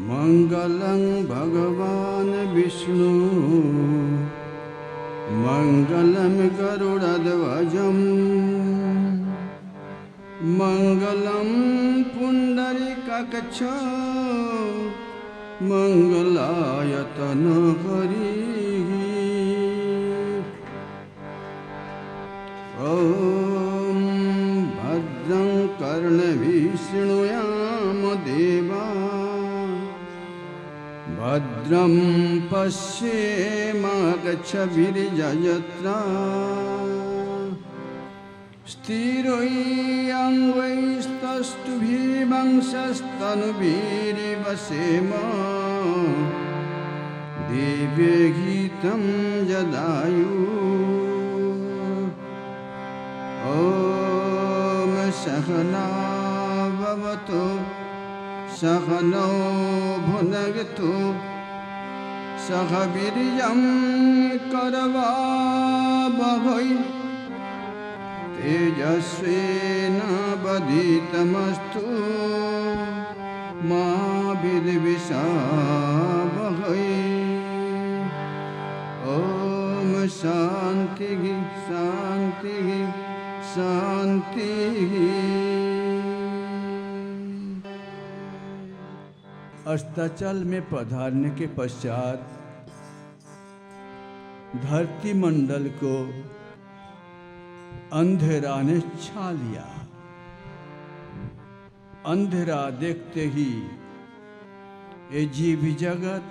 मंगलं भगवान विष्णु मंगलं गरुडध्वजं मंगलं पुंडरीकाक्षं मंगलायतनहरिः ॐ भद्रं कर्णभिः शृणुयाम देवा भद्रं पश्येमागच्छभिर्यजत्रा स्थिरैरङ्गैस्तस्तुभिर्वंशस्तनुभिर्वसेम दिव्यगीतं जदायु ॐ सहना भवतु सहनौ भुनक्तु सह वीर्यं करवावहै तेजस्विनावधीतमस्तु मा विद्विषावहै ॐ शान्तिः शान्तिः शान्तिः। अस्ताचल में पधारने के पश्चात धरती मंडल को अंधेरा ने छा लिया। अंधेरा देखते ही ये जीव जगत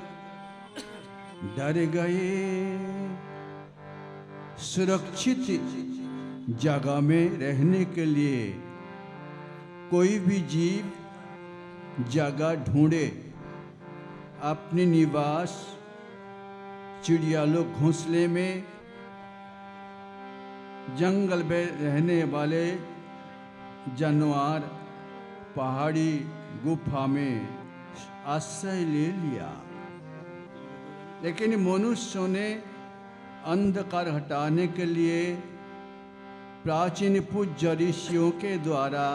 डर गए। सुरक्षित जगह में रहने के लिए कोई भी जीव जगह ढूंढे। अपनी निवास चिड़िया लोग घोंसले में, जंगल में रहने वाले जानवर पहाड़ी गुफा में आश्रय ले लिया। लेकिन मनुष्यों ने अंधकार हटाने के लिए प्राचीन पूज्य ऋषियों के द्वारा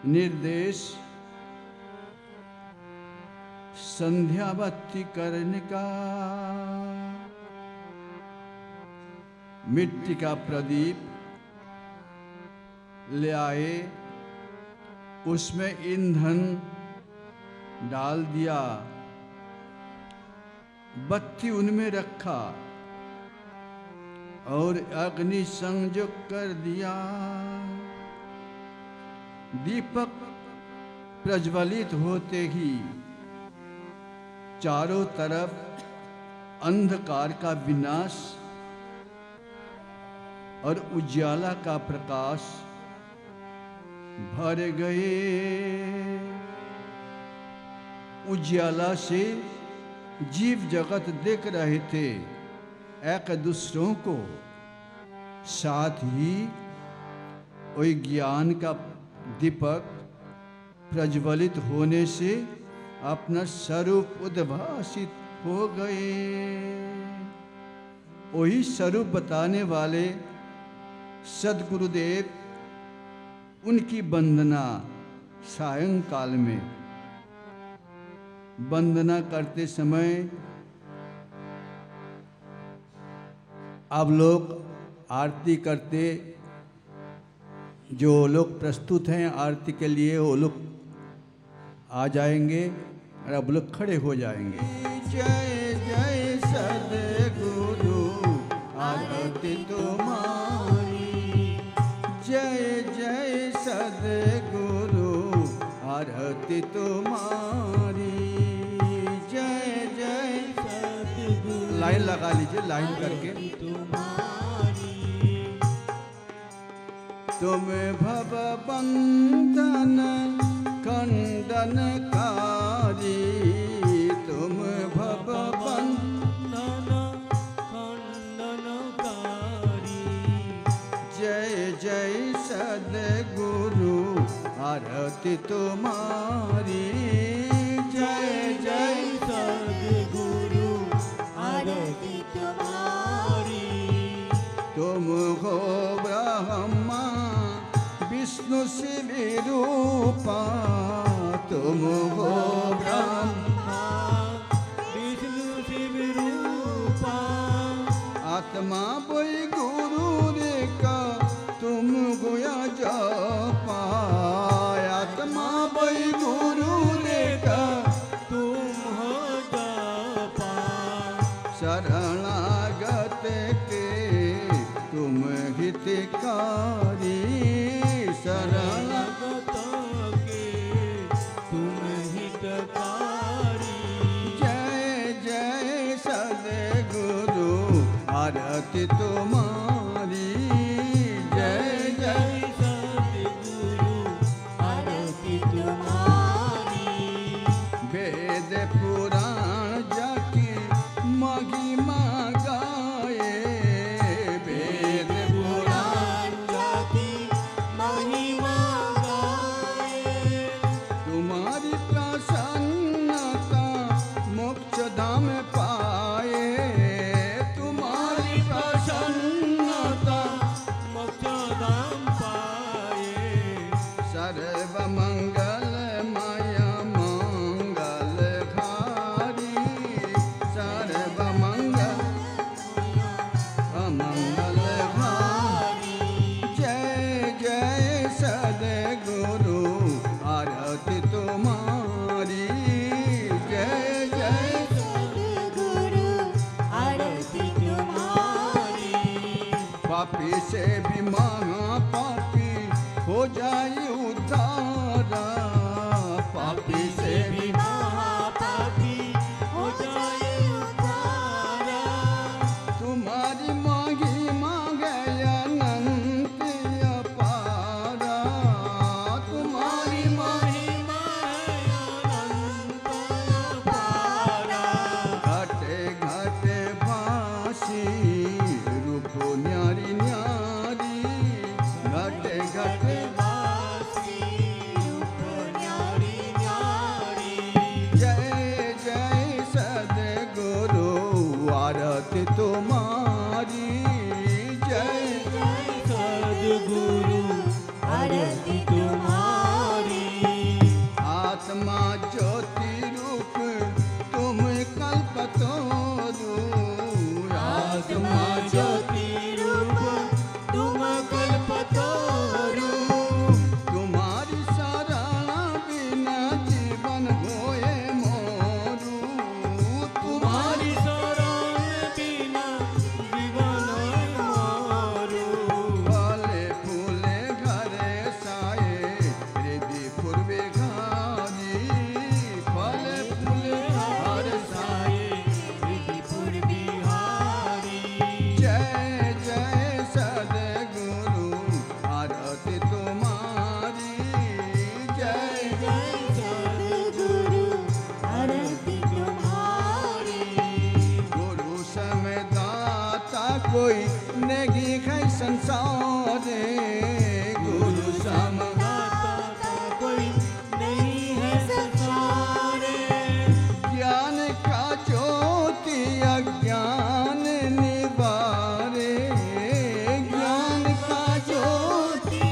निर्देश संध्याबत्ती करने का, मिट्टी का प्रदीप ले आए, उसमें ईंधन डाल दिया, बत्ती उनमें रखा और अग्नि संयोग कर दिया। दीपक प्रज्वलित होते ही चारों तरफ अंधकार का विनाश और उजाला का प्रकाश भर गए। उजाला से जीव जगत देख रहे थे एक दूसरों को, साथ ही वही ज्ञान का दीपक प्रज्वलित होने से अपना स्वरूप उद्भासित हो गए। वही स्वरूप बताने वाले सद्गुरुदेव, उनकी वंदना सायंकाल में वंदना करते समय आप लोग आरती करते, जो लोग प्रस्तुत हैं आरती के लिए वो लोग आ जाएंगे और अब लोग खड़े हो जाएंगे। जय जय सद्गुरु आरती तुम्हारी, जय जय सद्गुरु आरती तुम्हारी, जय जय सद्गुरु। लाइन लगा लीजिए, लाइन करके। तुम भव बंधन खंडनकारी, तुम भव बंधन खंडनकारी, जय जय सद्गुरु आरती तुम्हारी, जय जय सद्गुरु आरती तुम्हारी। तुम हो ब्रह्मा विष्णु शिव रूपा, तुम हो ब्रह्मा जय जय सद्गुरु आरती तुम्हारी। जय जय सद्गुरु आरती तुम्हारी। वेद पुराण जाकी महिमा गाए। वेद पुराण जाकी महिमा गाए। तुम्हारी प्रसन्नता मोक्ष धाम पाए। तुम्हारी प्रसन्नता मोक्षधाम पाए। सर्व मंगल माया मंगलहारी। सर्व मंगल अमंगलहारी। जय जय सद्गुरु आरती तुम्हारी। जय जय सद्गुरु आरती तुम्हारी। पापी से भी महापापी हो जाए उद्धारा। पापी से भी महापापी हो जाए उद्धारा। तुम्हारी महिमा गय अनंत अपारा। तुम्हारी महिमा अनंत अपारा। घटे घटे भासी रूप न्यारी न्यारी। घटे घटे वासी रूप न्यारी न्यारी। जय जय सद्गुरु आरती तुम्हारी। जय जय सद्गुरु आरती तुम्हारी। आत्मा ज्योति रूप तुम कल्पतरु। आत्मा ज्योति रूप तुम कल्पतरु। तुम्हारी शरण बिना जीवन होए मोरू। तुम्हारी शरण बिना जीवन मोरू। फले फूले घरे साए हृदय पूर्वे घारी। फले फूले घर साए। विधिपुर बिहारी। जय जय सद्गुरु आरती तुम्हारी। जय जय सद्गुरु आरती तुम्हारी। गुरु समय दाता कोई नहीं है संसारे। गुरु सम दाता कोई नहीं है संसारे। ज्ञान का ज्योति अज्ञान निवारे। ज्ञान का ज्योति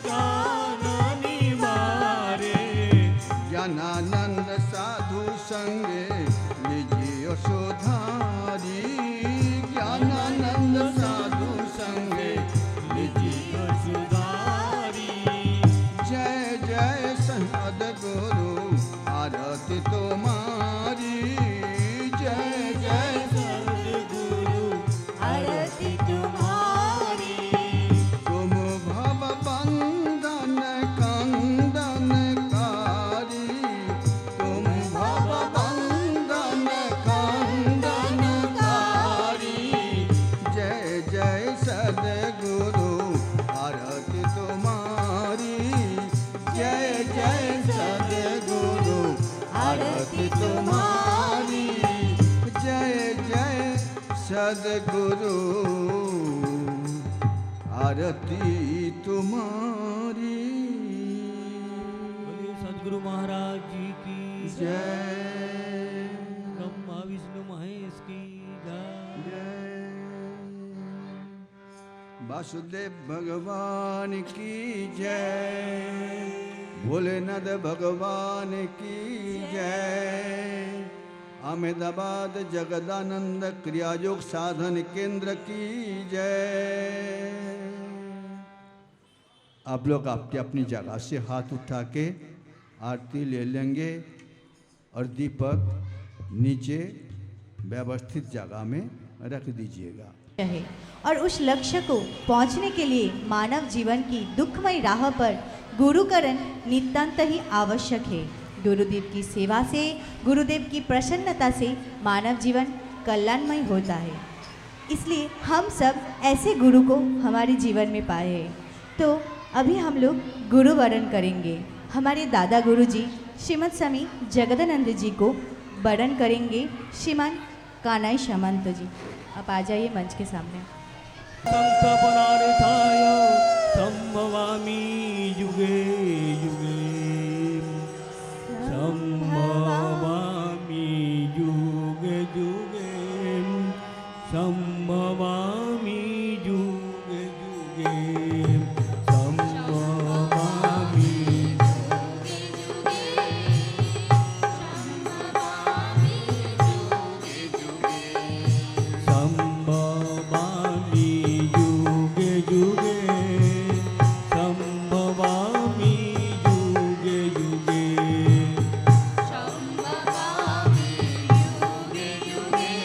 ज्ञान निवारे। ज्ञानानंद साधु संगे लीजिए सुधारी। ज्ञानानंद साधु संगे लीजिए। सुधारी। जय जय सद्गुरु आरती तुम्हारी। जय जय सद्गुरु आरती तुम्हारी। तुम भव बंधन कंदनकारी। तुम भव बंधन कंदनकारी। जय जय सद्गुरु आरती तुम्हारी। जय जय सद्गुरु आरती तुम्हारी। जय जय सद्गुरु आरती तुम्हारी। बोलिए सद्गुरु महाराज जी की जय ब्रह्मा विष्णु महेश की जय। वासुदेव भगवान की जय। भोलेनाथ भगवान की जय। अहमदाबाद जगदानंद क्रियायोग साधन केंद्र की जय। आप लोग आपकी अपनी जगह से हाथ उठा के आरती ले लेंगे और दीपक नीचे व्यवस्थित जगह में रख दीजिएगा। है और उस लक्ष्य को पहुंचने के लिए मानव जीवन की दुखमयी राह पर गुरुकरण नितांत ही आवश्यक है। गुरुदेव की सेवा से, गुरुदेव की प्रसन्नता से मानव जीवन कल्याणमय होता है। इसलिए हम सब ऐसे गुरु को हमारे जीवन में पाए हैं। तो अभी हम लोग गुरु वरण करेंगे। हमारे दादा गुरु जी श्रीमद स्वामी जगदानंद जी को वरण करेंगे श्रीमान कानाई सामंत जी। आप आ जाइए मंच के सामने। संस्थापनार्थाय संभवामि युगे युगे, संभवामि युगे युगे, संभवामि युगे युगे, संभवामि संभवामि युगे युगे, संभवामि युगे युगे, संभवामि युगे युगे, संभवामि युगे युगे,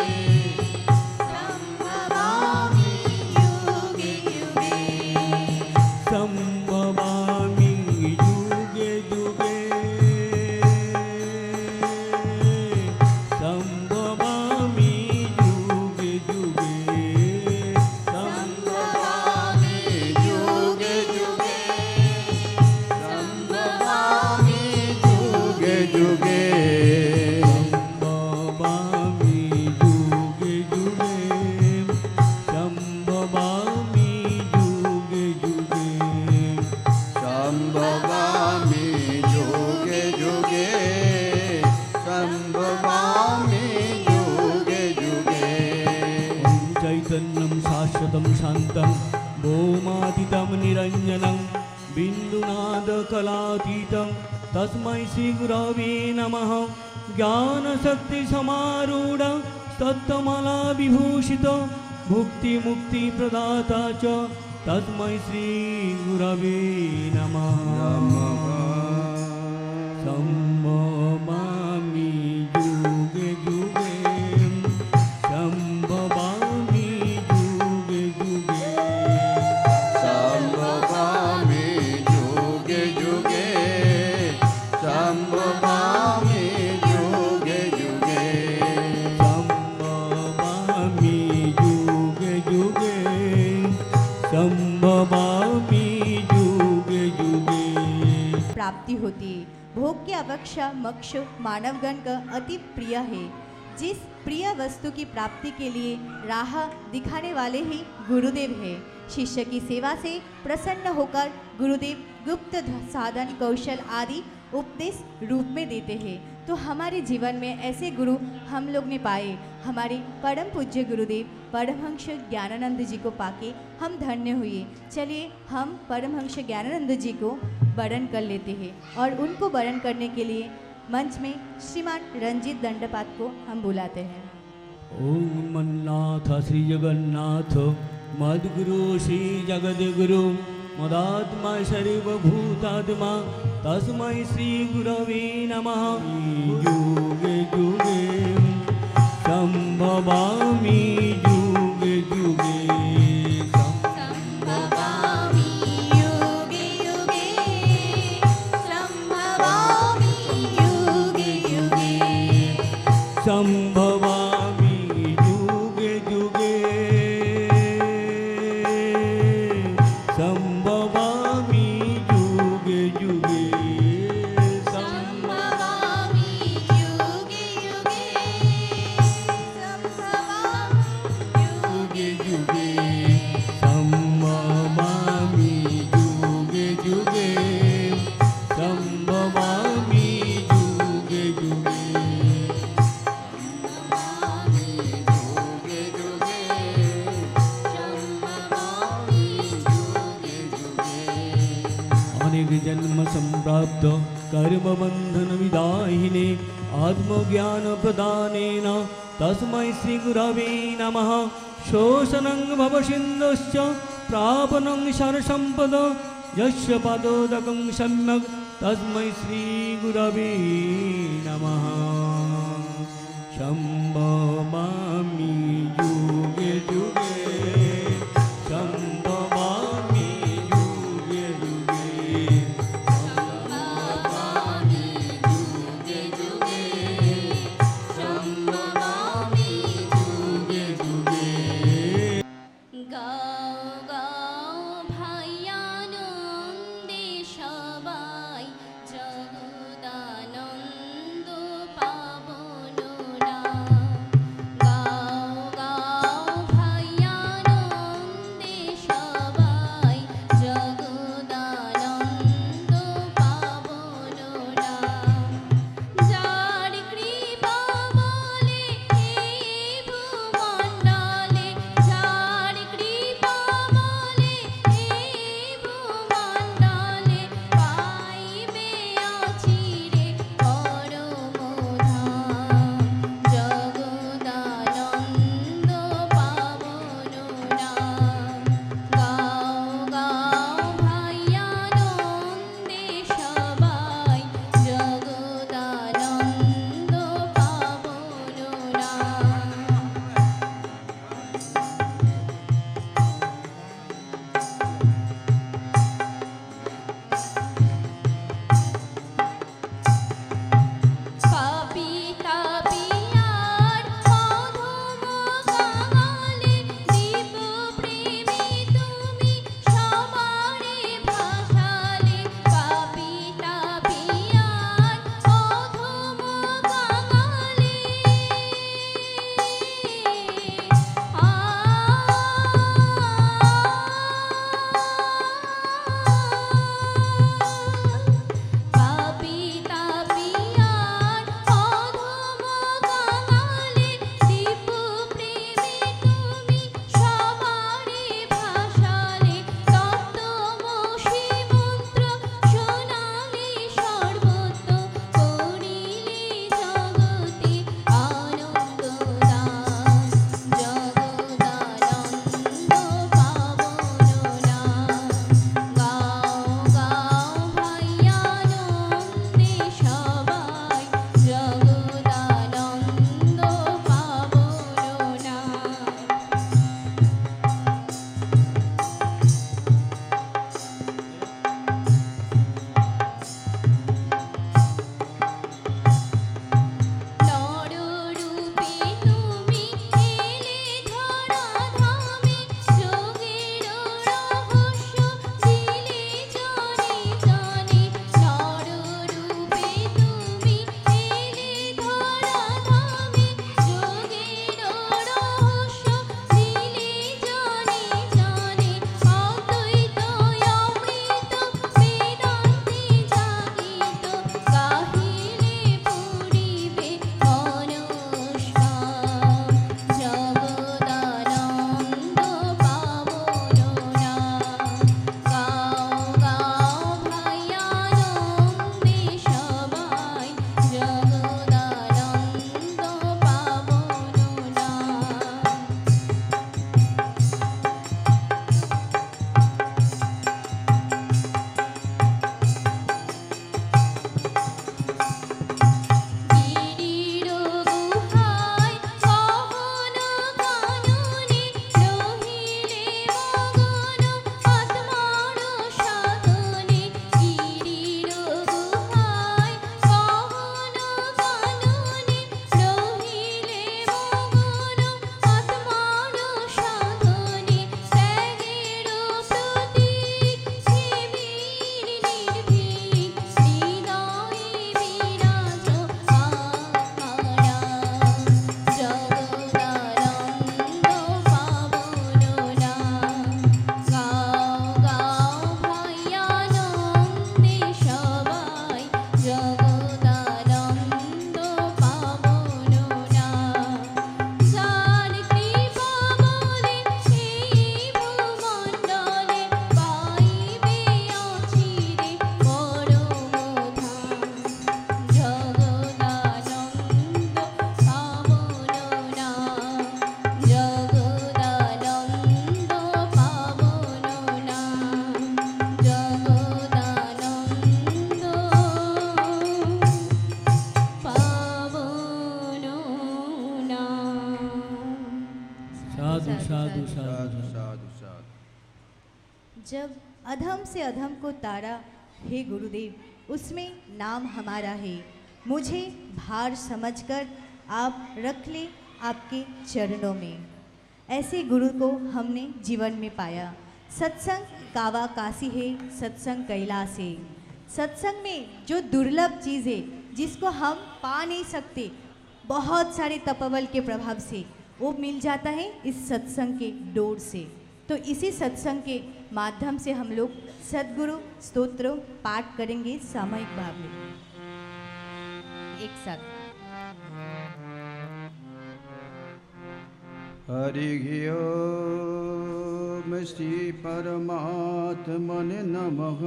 संभवामि युगे युगे, संभवामि जुगे जुगे संभवामि युगे युगे, संभवामि युगे युगे, संभवामि जुगे जुगे, संभवामि जुगे जुगे। ॐ चैतन्यं शाश्वतं शान्तं भौमातीतं निरञ्जनं बिन्दुनादकलातीतं तस्मै श्रीगुरवे नमः। ज्ञानशक्तिसमारूढं तत्त्वमालाविभूषितं भुक्तिमुक्तिप्रदाता च तस्मै श्रीगुरवे नमः। संभवामि युगे युगे, संभवामि युगे युगे, संभवामि जुगे जुगे, संभवामि जुगे जुगे, संभवामि युगे युगे, संभवामि युगे युगे। प्राप्ति होती है। भोग की अपेक्षा मोक्ष मानवगण का अति प्रिय है। जिस प्रिय वस्तु की प्राप्ति के लिए राह दिखाने वाले ही गुरुदेव है। शिष्य की सेवा से प्रसन्न होकर गुरुदेव गुप्त साधन कौशल आदि उपदेश रूप में देते हैं। तो हमारे जीवन में ऐसे गुरु हम लोग ने पाए। हमारे परम पूज्य गुरुदेव परमहंस ज्ञानानंद जी को पाके हम धन्य हुए। चलिए हम परमहंस ज्ञानानंद जी को वरण कर लेते हैं और उनको वरण करने के लिए मंच में श्रीमान रंजीत दंडपात को हम बुलाते हैं। ओम मन्नाथ श्री जगन्नाथ मद्गुरु श्री जगद्गुरु मदात्मा सर्वभूतात्मा तस्मै श्री गुरवे नमः। युगे युगे संभवामि युगे युगे, संभवामि युगे युगे, संभवामि युगे युगे, संभवामि युगे युगे, संभवामि युगे युगे, संभवामि युगे युगे, संभवामि युगे युगे, संभवामि युगे युगे, संभवामि युगे युगे, अनेक जन्म संप्राप्त कर्म बंधन विदाहिने आत्मज्ञान प्रदानेन तस्मै श्री गुरवे नमः। शोषणं भवसिन्धुश्च प्रापनं शरसम्पद यस्य पदोदकं सम्यक् तस्मै श्री गुरवे नमः। संभवामि युगे युगे, संभवामि युगे युगे, संभवामि युगे साधु साधु साधु साधु साधु। जब अधम से अधम को तारा, हे गुरुदेव, उसमें नाम हमारा है। मुझे भार समझकर आप रख ले आपके चरणों में। ऐसे गुरु को हमने जीवन में पाया। सत्संग कावा काशी है, सत्संग कैलाश है। सत्संग में जो दुर्लभ चीज़ है, जिसको हम पा नहीं सकते बहुत सारे तपोबल के प्रभाव से, वो मिल जाता है इस सत्संग के डोर से। तो इसी सत्संग के माध्यम से हम लोग सद्गुरु स्तोत्र पाठ करेंगे सामूहिक भाव में एक साथ। हरि ओम श्री परमात्मने नमः।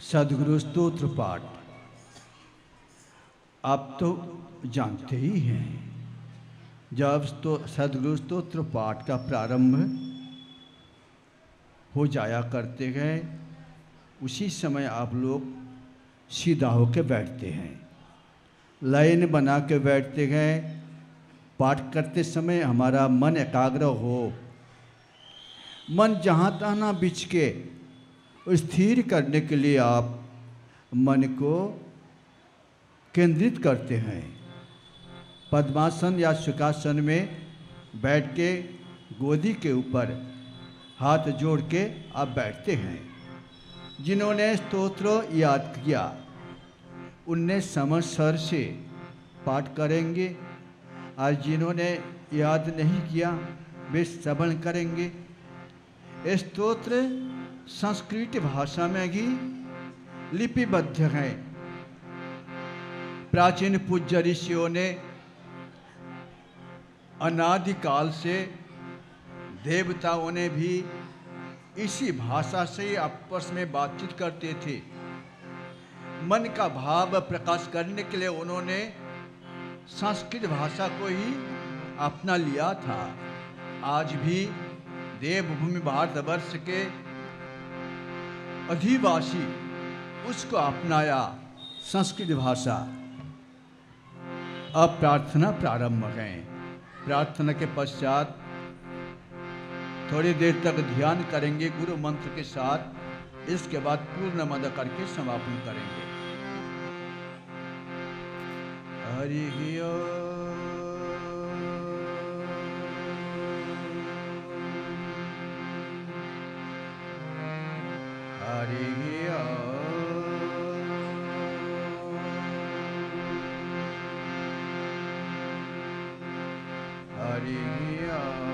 सद्गुरु स्तोत्र पाठ आप तो जानते ही हैं। जब सद्गुरु स्तोत्र पाठ का प्रारंभ हो जाया करते हैं, उसी समय आप लोग सीधा होकर बैठते हैं, लाइन बना के बैठते हैं। पाठ करते समय हमारा मन एकाग्र हो, मन जहाँ तहाँ ना बिचके स्थिर करने के लिए आप मन को केंद्रित करते हैं। पद्मासन या सुखासन में बैठ के गोदी के ऊपर हाथ जोड़ के आप बैठते हैं। जिन्होंने स्तोत्र याद किया उनने समझ स्वर से पाठ करेंगे, और जिन्होंने याद नहीं किया वे श्रवण करेंगे। स्तोत्र संस्कृत भाषा में ही लिपिबद्ध हैं। प्राचीन पूज्य ऋषियों ने अनादिकाल से, देवताओं ने भी इसी भाषा से आपस में बातचीत करते थे। मन का भाव प्रकाश करने के लिए उन्होंने संस्कृत भाषा को ही अपना लिया था। आज भी देवभूमि भारतवर्ष के अधिवासी उसको अपनाया, संस्कृत भाषा। अब प्रार्थना प्रारंभ है। प्रार्थना के पश्चात थोड़ी देर तक ध्यान करेंगे गुरु मंत्र के साथ। इसके बाद पूर्ण मद करके समापन करेंगे। हरि ओम। हरि ओम। हरि ओम।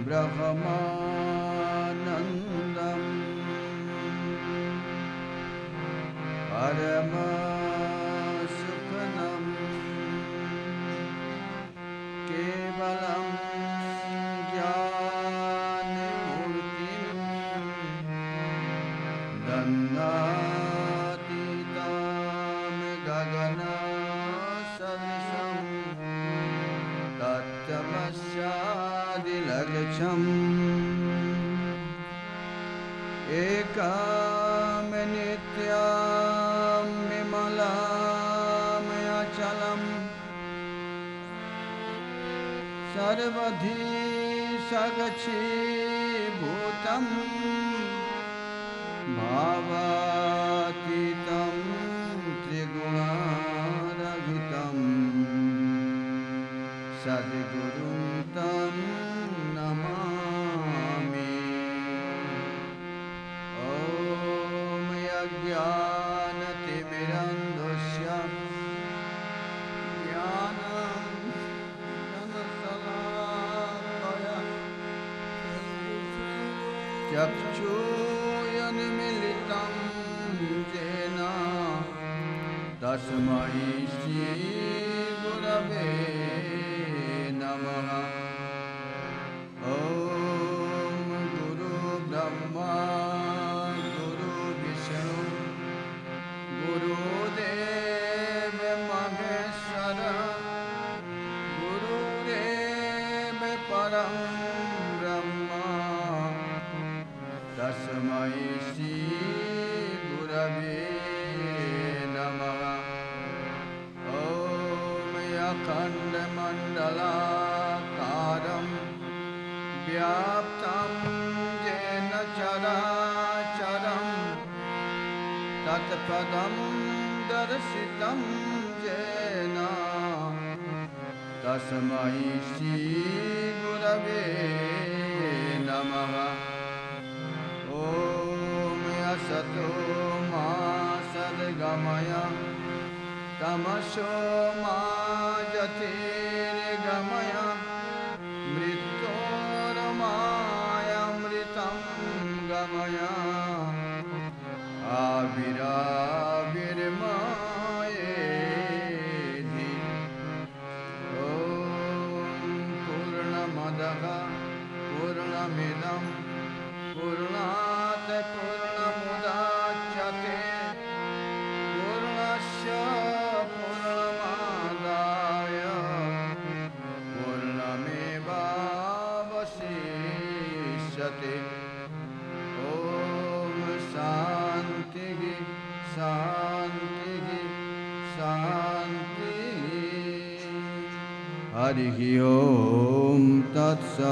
ब्रह्मानंदम परम सुखनम केवलम ज्ञानमूर्तिम दन्नातीतं गगन सदृशं तत्तमस्यादिलक्ष्यम् एकं नित्यं विमलं अचलं सर्वधी सगच्छीभूतं भावातीतं त्रिगुणारहितं सद्गुरुं तं नमामि। ॐ अज्ञानतिमिरन्धस्य चक्षुरुन्मीलितं येन तस्मै श्रीगुरवे नमः। ॐ गुरुब्रह्मा गुरुविष्णु गुरुदेव महेश्वर गुरुरेव परं ब्रह्म तस्मै श्री गुरवे खण्डमण्डलाकारं व्याप्तं येन चराचरं तत्पदं दर्शितं येन तस्मै श्रीगुरवे नमः। ॐ असतो मा सद्गमय तमसो मा ज्योतिर्गमय मृत्योर्मायामृतं गमय आविराविर्मयेधि। ॐ पूर्णमदः पूर्णमिदं पूर्णात् पूर्णमुदच्यते पूर्णस्य पूर्णमादाय पूर्णमेवावशिष्यते। ॐ शान्तिः शान्तिः शान्तिः। हरिः ओम तत्सत्।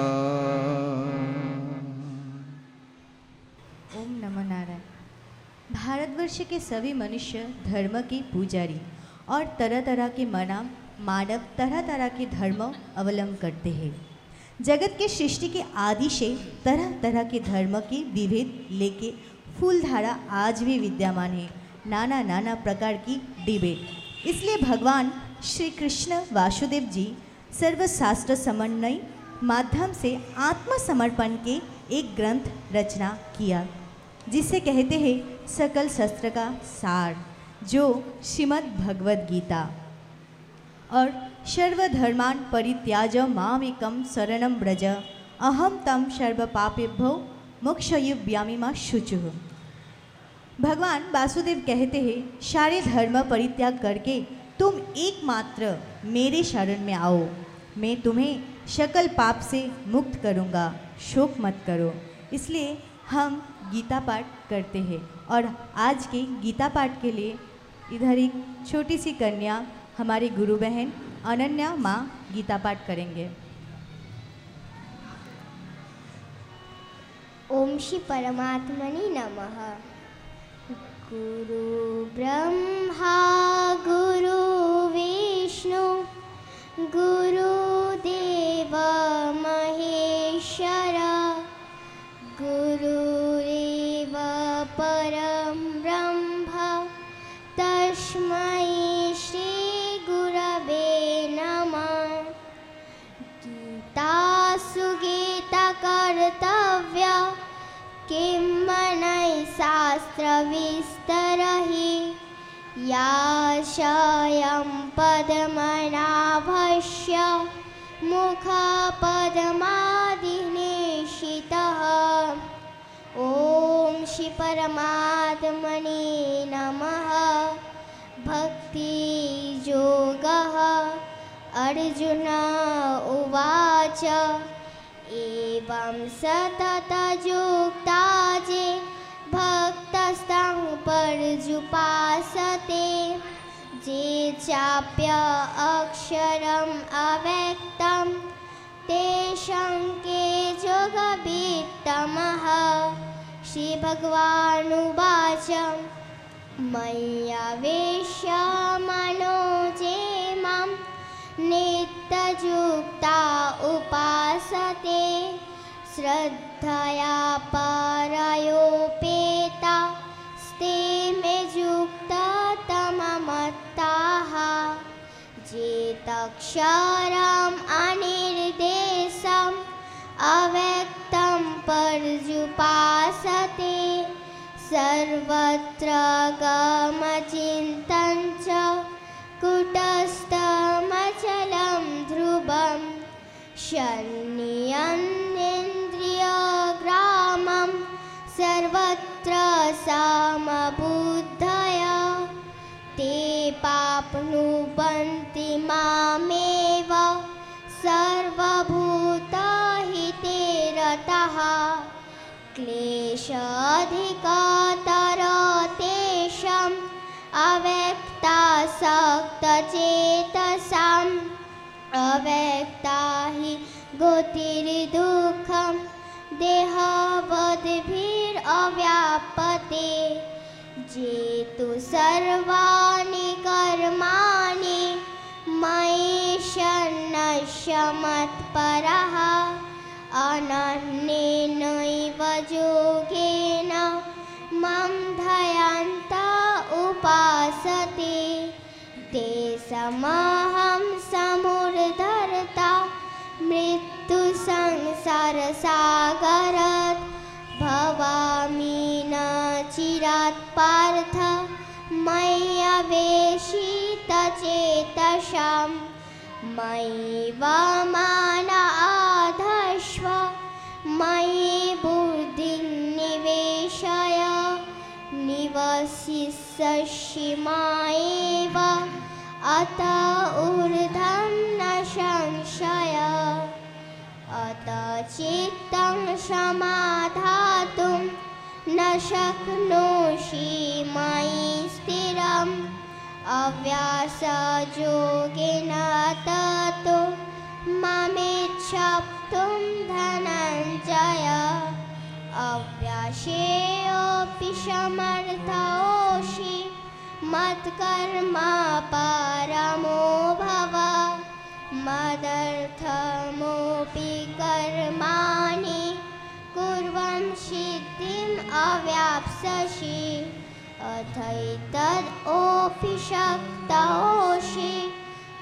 ओम नमो नारायण। भारतवर्ष के सभी मनुष्य धर्म के पुजारी और तरह तरह के मानव तरह तरह के धर्म अवलंब करते हैं। जगत के सृष्टि के आदि से तरह तरह के धर्म के विभेद लेके फूलधारा आज भी विद्यमान है। नाना नाना प्रकार की डिबेट। इसलिए भगवान श्री कृष्ण वासुदेव जी सर्वशास्त्र समन्वय माध्यम से आत्मसमर्पण के एक ग्रंथ रचना किया, जिसे कहते हैं सकल शास्त्र का सार, जो श्रीमद् भगवद गीता। और सर्वधर्मान् परित्याज्य मामेकं शरणं व्रज अहं तं सर्वपापेभ्यो मोक्षयिष्यामि मा शुचिः। भगवान वासुदेव कहते हैं सारे धर्म परित्याग करके तुम एकमात्र मेरे शरण में आओ, मैं तुम्हें सकल पाप से मुक्त करूँगा, शोक मत करो। इसलिए हम गीता पाठ करते हैं। और आज के गीता पाठ के लिए इधर एक छोटी सी कन्या हमारी गुरु बहन अनन्या माँ गीता पाठ करेंगे। ओम श्री परमात्मने नमः। गुरु ब्रह्मा गुरु विष्णु गुरुदेव महेश्वर गुरुरेव परं ब्रह्म तस्मै श्री गुरवे नमः। गीतासु गीतकर्तव्य किं मनै शास्त्रविस्तरहि याशयं पद्मनाभस्य मुखपद्मादिनिशितः। ॐ श्री परमात्मने नमः। भक्तियोगः। अर्जुन उवाच एवं सततयुक्ता ये भक्तस्तं पर्युपासते ये चाप्य अक्षरम् अव्यक्तं तेषां के योगवित्तमः। श्रीभगवानुवाच मय्यावेश्य मनो ये मां नित्ययुक्ता उपासते श्रद्धया परयोपेता स्ते मे युक्ता तममत्ताः। जेतक्षरम् अनिर्देशम् अव्यक्तं पर्युपासते सर्वत्र गमचिन्तं च कुटस्थमचलं ध्रुवं शन्नियन्नेन्द्रियग्रामं सर्वत्र समबुद्धया ते पाप्नुवन्ति मामेव सर्वभूतहिते रतः। क्लेशाधिकतर तेषाम् अव्यक्तासक्तचेतसां व्यक्ता हि गतिर्दुःखं देहवद्भिरव्याप्यते जेतु सर्वाणि कर्माणि मयि शरणस्य मत्परः अनन्येनैव योगेन मां ध्यायन्त उपासते तेषामहं समुद्धर्ता मृत्युसंसारसागरात् भवामि न चिरात् पार्थ मय्यवेशितचेतसां मयि माम् आधस्व मयि बुद्धिं निवेशय निवसिष्यसि मय्येव अत ऊर्ध्वं न संशय अत चित्तं समाधातुं न शक्नोषि मयि स्थिरम् अभ्यासयोगेन ततो मामेच्छाप्तुं धनञ्जय अभ्यासेऽपि समर्थोऽसि मत्कर्म परमो भव मदर्थमपि कर्माणि कुर्वन् सिद्धिम् अवाप्स्यसि अथैतदपि शक्तोऽसि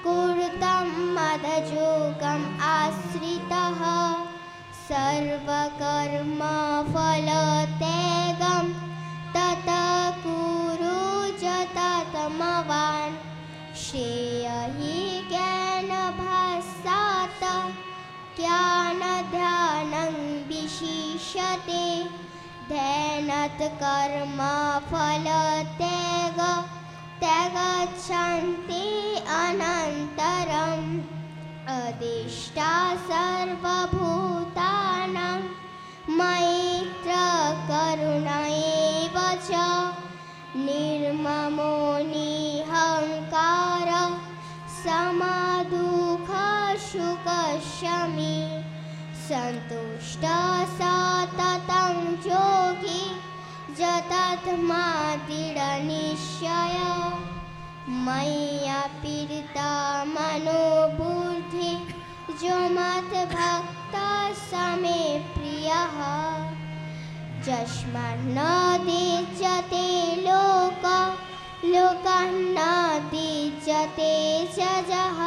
कुरुतं मदयोगम् आश्रितः सर्वकर्मफलत्यागं ततः कुरु यततमवान् श्रेयहि ज्ञानभास्सात् ज्ञानध्यानं विशिष्यते ध्यानात् कर्मफलत्याग त्यागच्छन्ति अनन्तरम् अधिष्ठा सर्वभूतानां मैत्रकरुण एव च निर्ममो निरहङ्कार समदुःखसुखक्षमी सन्तुष्टः सततं योगी यतात्मा दृढनिश्चयः मय्यर्पिता मनोबुद्धिः यो मद्भक्तः स मे प्रियः यस्मान्न द्विजते लोकान्न द्विजते च जः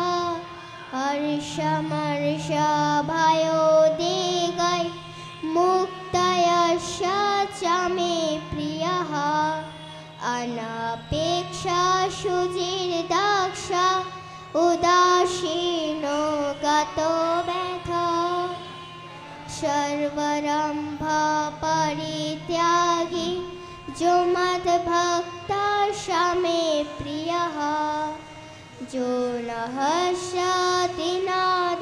हर्षमर्षभयोद्वेगै मुक्तयश्च च मे प्रियः अनपेक्षा शुचिर्दक्ष उदासीनो गतो व्यथ सर्वारम्भ परित्यागी जो मद्भक्तः स मे प्रियः जो न हर्षति न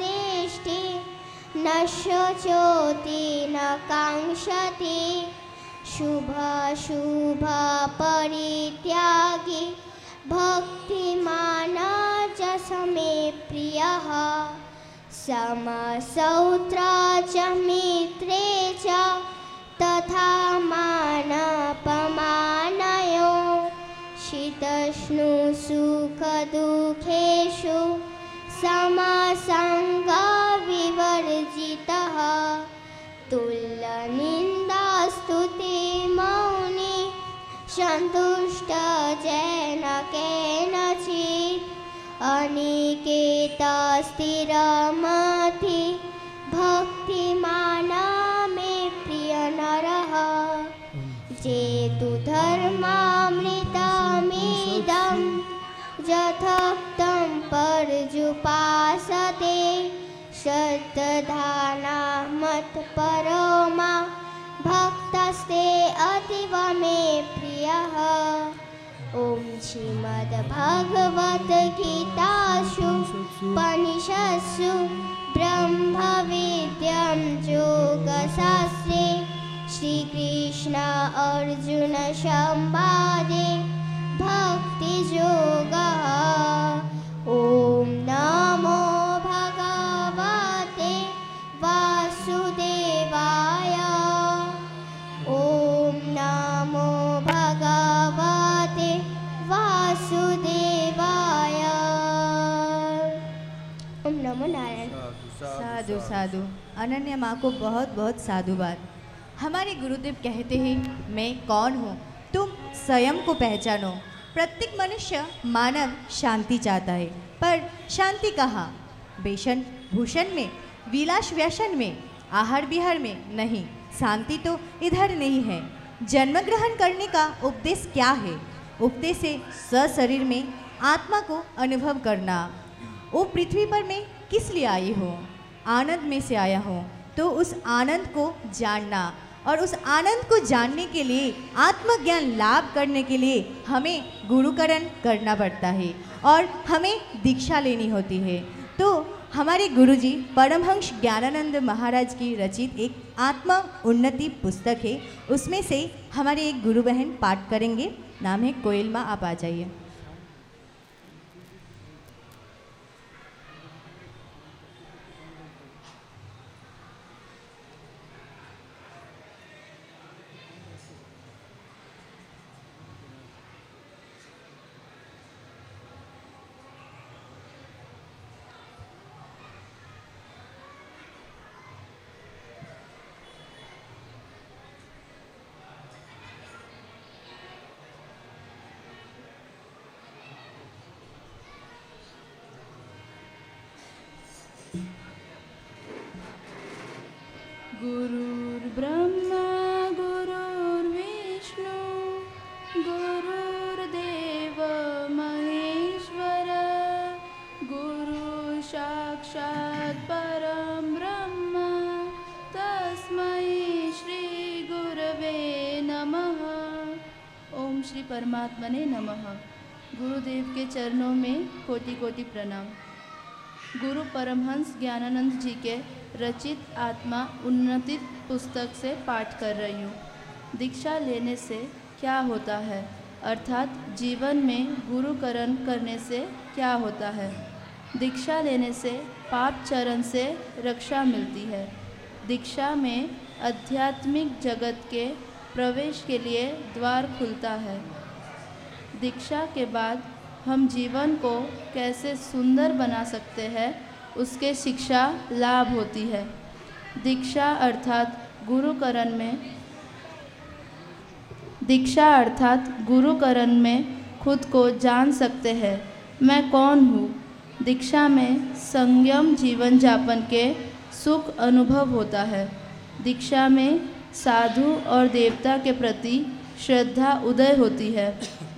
द्वेष्टि न शोचति न काङ्क्षति शुभाशुभपरित्यागी भक्तिमान् च स मे प्रियः समसौत्र च मित्रे च तथा मानापमानयोः शीतोष्णसुखदुःखेषु समसङ्गविवर्जितः तुल्यनिन्दास्तुतिर्मौनी सन्तुष्टः येन केनचित् अनिकेतस्थिरमति भक्तिमान् मे प्रियनरः जेतु धर्मामृतमिदं यथोक्तं पर्युपासते श्रद्धाना मत्परमा भक्तस्ते अतीव मे प्रियः ॐ श्रीमद्भगवद्गीतासु उपनिषत्सु ब्रह्मविद्यां योगशास्त्रे श्रीकृष्ण अर्जुन संवादे भक्तियोगः ॐ नमो भगवते साधु। अनन्या माँ को बहुत बहुत साधुवाद। हमारे गुरुदेव कहते हैं, मैं कौन हूँ, तुम स्वयं को पहचानो। प्रत्येक मनुष्य मानव शांति चाहता है, पर शांति कहाँ? बेशन भूषण में, विलास व्यसन में, आहार विहार में नहीं। शांति तो इधर नहीं है। जन्म ग्रहण करने का उपदेश क्या है? उपदेश से सशरीर में आत्मा को अनुभव करना। वो पृथ्वी पर मैं किस लिए आई हूँ? आनंद में से आया हूँ, तो उस आनंद को जानना, और उस आनंद को जानने के लिए, आत्मज्ञान लाभ करने के लिए हमें गुरुकरण करना पड़ता है और हमें दीक्षा लेनी होती है। तो हमारे गुरुजी परमहंस ज्ञानानंद महाराज की रचित एक आत्मा उन्नति पुस्तक है, उसमें से हमारे एक गुरु बहन पाठ करेंगे। नाम है कोयल माँ, आप आ जाइए। गुरुर्ब्रह्मा गुरुर्विष्णु गुरुर्देव महेश्वर गुरु साक्षात् परं ब्रह्म तस्मै श्री गुरवे नमः। ओम श्री परमात्मने नमः। गुरुदेव के चरणों में कोटि कोटि प्रणाम। गुरु परमहंस ज्ञानानंद जी के रचित आत्मा उन्नति पुस्तक से पाठ कर रही हूँ। दीक्षा लेने से क्या होता है, अर्थात जीवन में गुरुकरण करने से क्या होता है। दीक्षा लेने से पाप चरण से रक्षा मिलती है। दीक्षा में आध्यात्मिक जगत के प्रवेश के लिए द्वार खुलता है। दीक्षा के बाद हम जीवन को कैसे सुंदर बना सकते हैं, उसके शिक्षा लाभ होती है। दीक्षा अर्थात गुरुकरण में खुद को जान सकते हैं, मैं कौन हूँ। दीक्षा में संयम जीवन जापन के सुख अनुभव होता है। दीक्षा में साधु और देवता के प्रति श्रद्धा उदय होती है।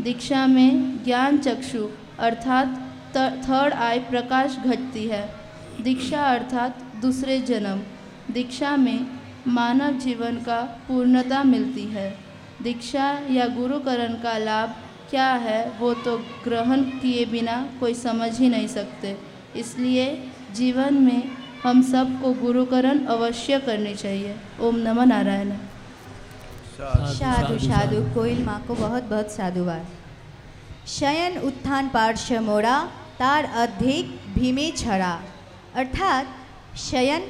दीक्षा में ज्ञान चक्षु अर्थात थर्ड आई प्रकाश घटती है। दीक्षा अर्थात दूसरे जन्म। दीक्षा में मानव जीवन का पूर्णता मिलती है। दीक्षा या गुरुकरण का लाभ क्या है, वो तो ग्रहण किए बिना कोई समझ ही नहीं सकते। इसलिए जीवन में हम सबको गुरुकरण अवश्य करनी चाहिए। ओम नमः नारायण। साधु साधु। कोयल माँ को बहुत बहुत साधुवाद। शयन उत्थान पार्श्व मोरा, तार अधिक भीमे छड़ा। अर्थात शयन,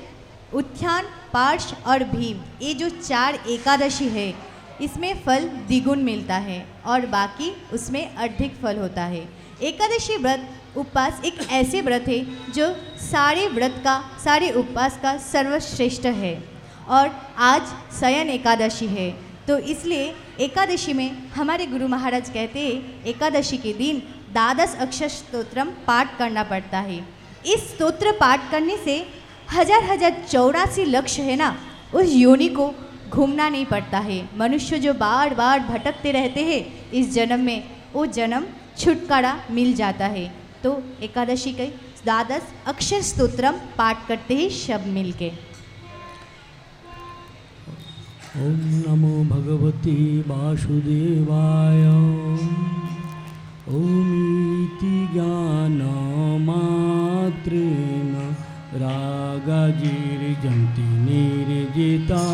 उत्थान, पार्श्व और भीम, ये जो 4 एकादशी है, इसमें फल द्विगुण मिलता है और बाकी उसमें अधिक फल होता है। एकादशी व्रत उपवास एक ऐसे व्रत है जो सारे उपवास का सर्वश्रेष्ठ है। और आज शयन एकादशी है, तो इसलिए एकादशी में हमारे गुरु महाराज कहते हैं एकादशी के दिन 12 अक्षर स्तोत्रम पाठ करना पड़ता है। इस स्तोत्र पाठ करने से 1084 लक्ष्य है ना, उस योनि को घूमना नहीं पड़ता है। मनुष्य जो बार बार भटकते रहते हैं, इस जन्म में वो जन्म छुटकारा मिल जाता है। तो एकादशी के 12 अक्षर स्तोत्रम पाठ करते हैं सब मिलके। ओम नमो भगवते वासुदेवाय। ओमीति ज्ञानमात्रेण रागाजिर्जन्ति निर्जिता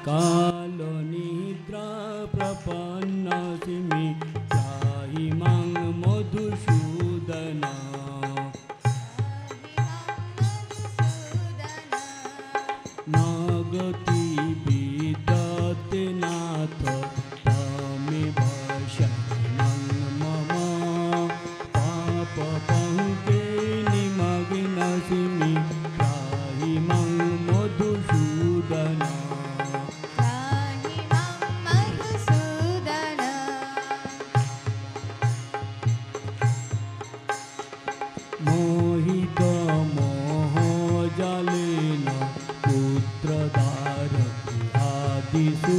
कालनिद्रा प्रपन्नसिमि त्राहि मां मधुसूदन। नागति विदते नाथ त्वमेव शरणं मम पापपङ्के निमग्नसिमि त्राहि मां तृष्णयास्तु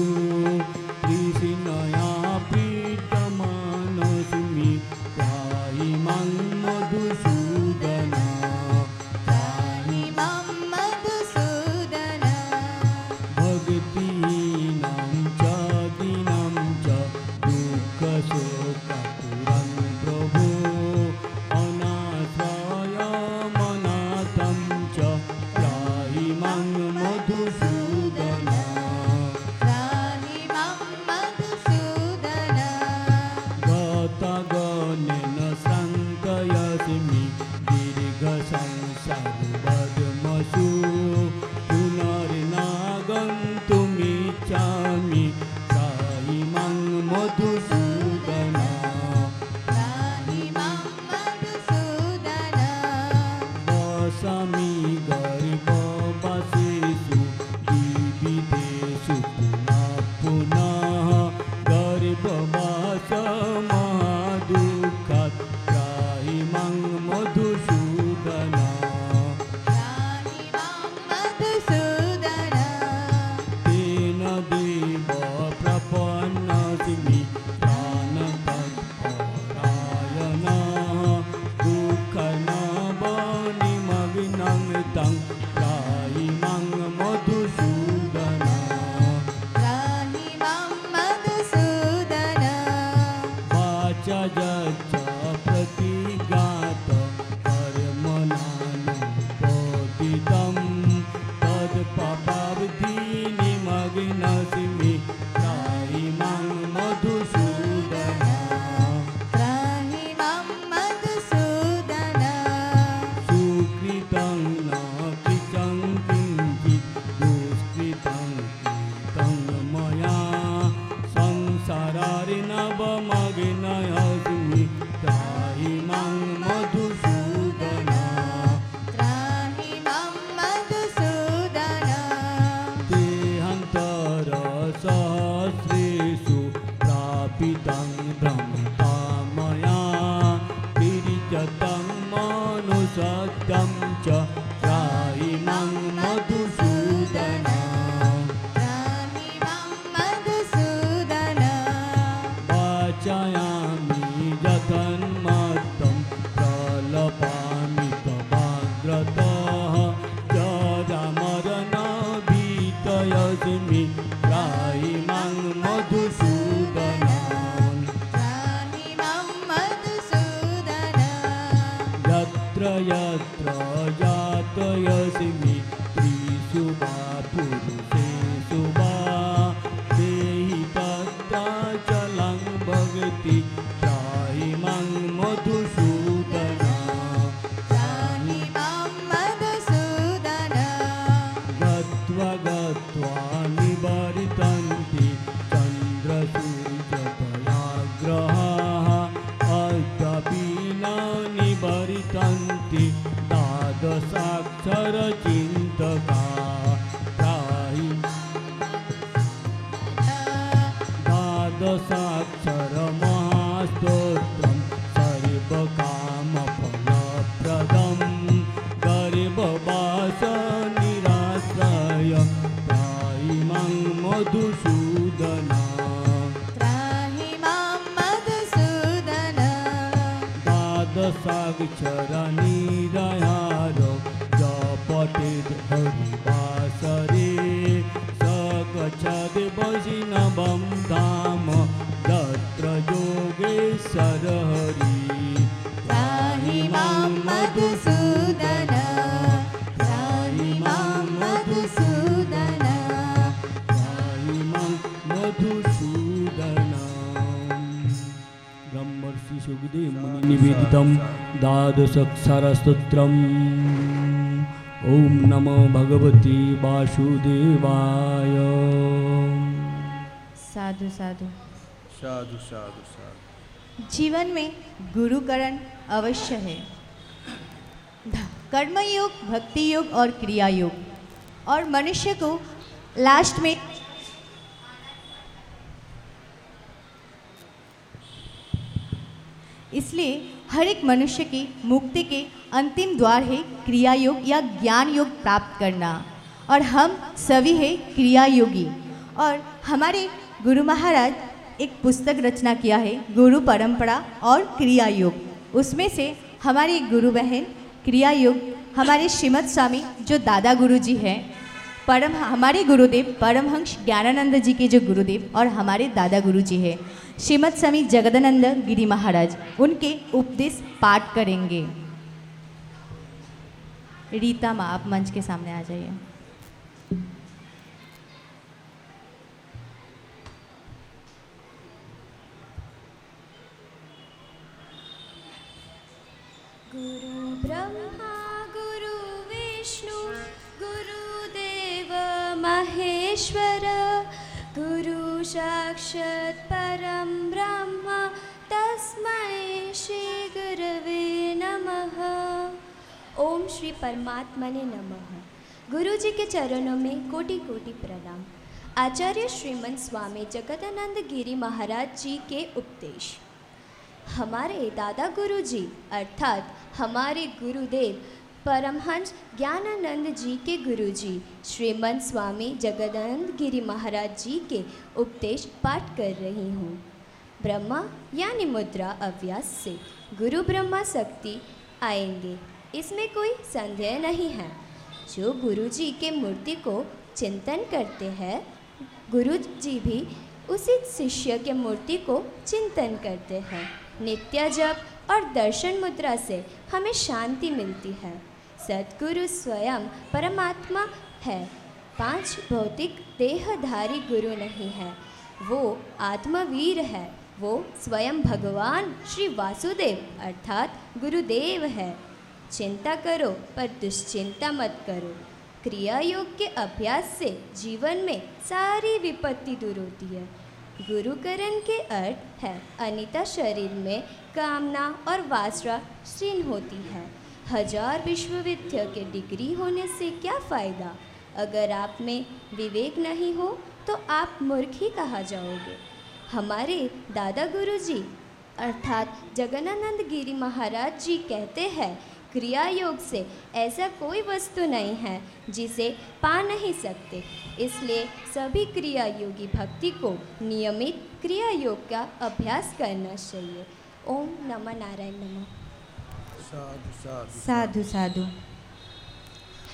तृष्णया पीडमानोऽस्मि त्राहि मां मधुसूदन त्राहि मां मधुसूदन भक्तिहीनां च दीनां च दुःखशोकातुरं प्रभो अनाश्रयमनाथं च त्राहि मां मधुसूदन त्राहि मां मधुसूदन गतगणेन श्रान्तयस्मि दीर्घसंसारबद्धमसु पुनर्नागन्तुमिच्छामि त्राहि मां मधुसूदन त्राहि मां मधुसूदन वसामि गर्भवासेषु विविधेषु पुनः पुनः गर्भवासमहादुःखात् त्राहि मां मधुसूदन त्राहि मां मधुसूदन तेन देव प्रपन्नस्मि प्राणतत्परायणः दुःखनवनिमग्नं तं त्राहि मां मधुसूदन त्राहि मां मधुसूदन वाचा यच्च प्रतिघात कर्मणानुपतितं तत्पापाब्धिनिमग्नस्मि त्राहि मां मधुसूदन त्राहि मां मधुसूदन सुकृतं न कृतं किञ्चित् दुष्कृतं कृतं मया संसारार्णवमग्नोऽस्मि त्राहि मां मधुसूदन त्राहि मां मधुसूदन देहान्तरसहस्रेषु प्रापितं भ्रमता मया तिर्यतं मनुष्यत्वं च त्राहि मां मधुसूदन त्राहि मां मधुसूदन वाचयामि यथन्मत्तं प्रलपामि तवाग्रतः जरामरणभीतयस्मि त्राहि मां मधुसूदन त्राहि मां मधुसूदन यत्र यत्र यातयस्मि त्रिषु वा पुरुषेषु वा देहि तत्र चलं भगति त्राहि मां मधुसूदन त्राहि मां मधुसूदन गत्वा गत्वा निवर्तन्ति चन्द्रसूर्यदयाग्रहाः अद्यापि न निवर्तन्ति द्वादशाक्षरचिन्तका त्राहि द्वादशाक्षरमहास्तोत्रं सर्वकामफलप्रदं गर्भवासनिराश्रय त्राहि मां मधुसूदन त्राहि मां मधुसूदन द्वादशाक्षरनिरहार जपतेद् हरिवासरे स गच्छद् वैष्णवं धाम तत्र योगेश्वर हरि त्राहि मां मधुसूदन त्राहि मां मधुसूदन त्राहि मां मधुसूदन ब्रह्मर्षि सुखदेव मुनि निवेदितं द्वादशाक्षरस्तोत्रम् ॐ नमो भगवते वासुदेवाय साधु साधु साधु साधु साधु। जीवन में गुरुकरण अवश्य है। कर्मयोग, भक्ति योग और क्रिया योग, और मनुष्य को लास्ट में इसलिए हर एक मनुष्य की मुक्ति के अंतिम द्वार है क्रिया योग या ज्ञान योग प्राप्त करना, और हम सभी है क्रिया योगी। और हमारे गुरु महाराज एक पुस्तक रचना किया है, गुरु परंपरा और क्रिया योग। उसमें से हमारी गुरु बहन क्रिया योग हमारे श्रीमद स्वामी जो दादा गुरु जी हैं, हमारे गुरुदेव परमहंस ज्ञानानंद जी के जो गुरुदेव और हमारे दादा गुरु जी हैं श्रीमद स्वामी जगदानंद गिरी महाराज, उनके उपदेश पाठ करेंगे। रीता माँ, आप मंच के सामने आ जाइए। गुरु ब्रह्मा गुरु विष्णु गुरुदेव महेश्वर गुरु साक्षात् परम ब्रह्म तस्मै श्री गुरवे नमः। ओम श्री परमात्मने नमः। गुरु जी के चरणों में कोटि कोटि प्रणाम। आचार्य श्रीमन स्वामी जगदानंद गिरी महाराज जी के उपदेश। हमारे दादा गुरु जी अर्थात हमारे गुरुदेव परमहंस ज्ञानानंद जी के गुरु जी श्रीमन स्वामी जगदानंद गिरी महाराज जी के उपदेश पाठ कर रही हूँ। ब्रह्मा यानी मुद्रा अभ्यास से गुरु ब्रह्मा शक्ति आएंगे, इसमें कोई संदेह नहीं है। जो गुरु जी के मूर्ति को चिंतन करते हैं, गुरु जी भी उसी शिष्य के मूर्ति को चिंतन करते हैं। नित्य जप और दर्शन मुद्रा से हमें शांति मिलती है। सद्गुरु स्वयं परमात्मा है, 5 भौतिक देहधारी गुरु नहीं है। वो आत्मवीर है, वो स्वयं भगवान श्री वासुदेव अर्थात गुरुदेव है। चिंता करो पर दुश्चिंता मत करो। क्रिया योग के अभ्यास से जीवन में सारी विपत्ति दूर होती है। गुरुकरण के अर्थ है अनिता शरीर में कामना और वासना क्षीण होती है। 1000 विश्वविद्यालय के डिग्री होने से क्या फ़ायदा? अगर आप में विवेक नहीं हो तो आप मूर्ख ही कहा जाओगे। हमारे दादा गुरु जी अर्थात जगदानंद गिरी महाराज जी कहते हैं, क्रिया योग से ऐसा कोई वस्तु नहीं है जिसे पा नहीं सकते। इसलिए सभी क्रिया योगी भक्ति को नियमित क्रिया योग का अभ्यास करना चाहिए। ओम नमः नारायण नमः। साधु साधु।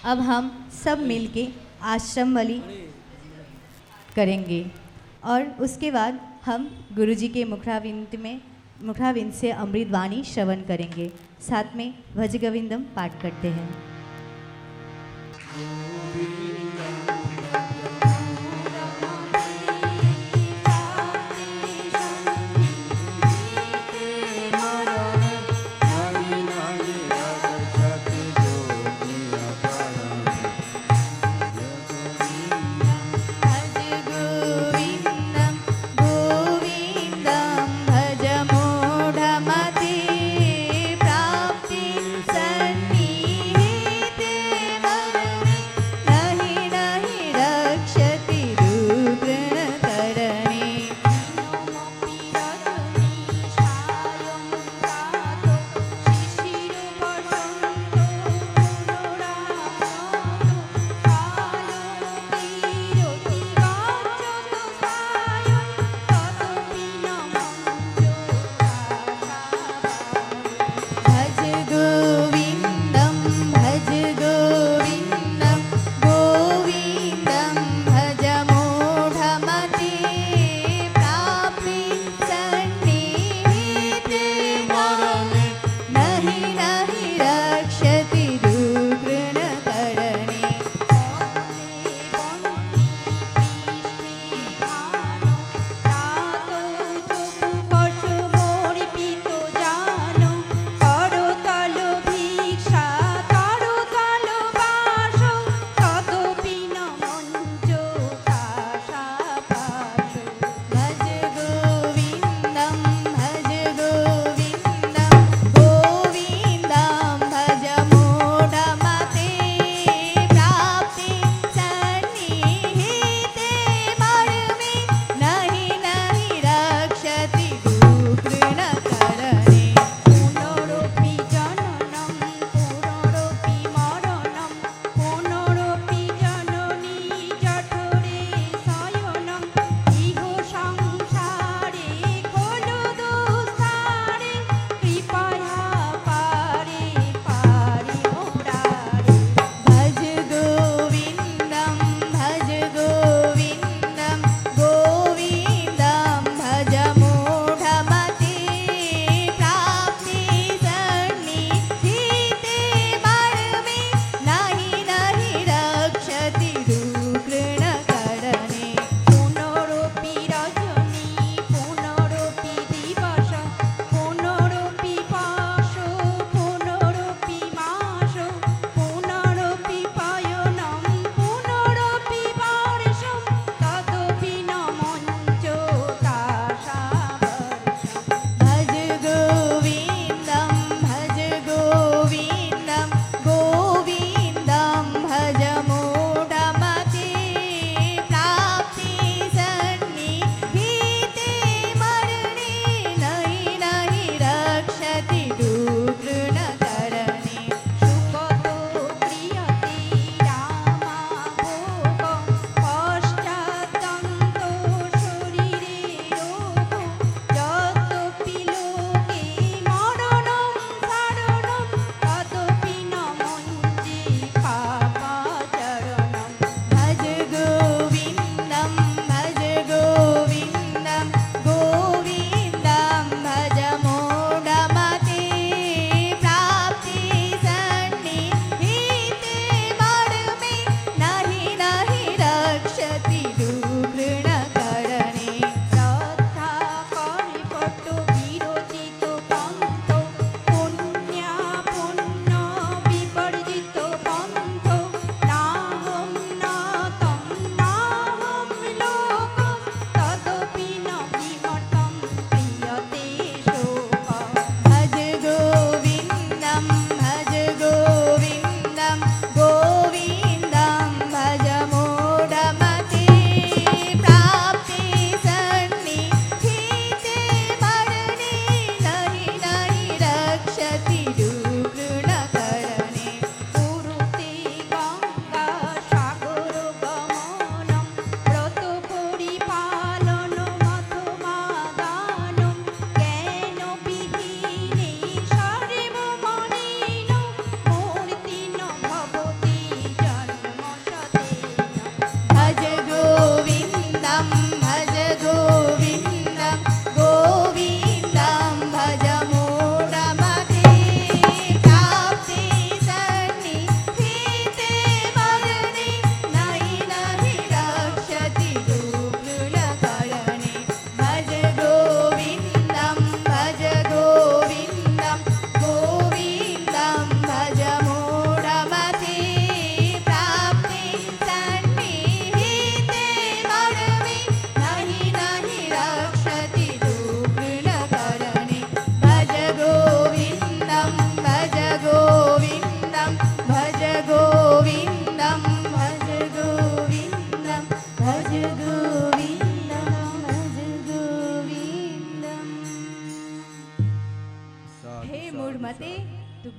अब हम सब मिलके आश्रम बलि करेंगे और उसके बाद हम गुरुजी के मुखारविंद से अमृत वाणी श्रवण करेंगे। साथ में भज गोविंदम पाठ करते हैं। प्राप्ति सन्निधि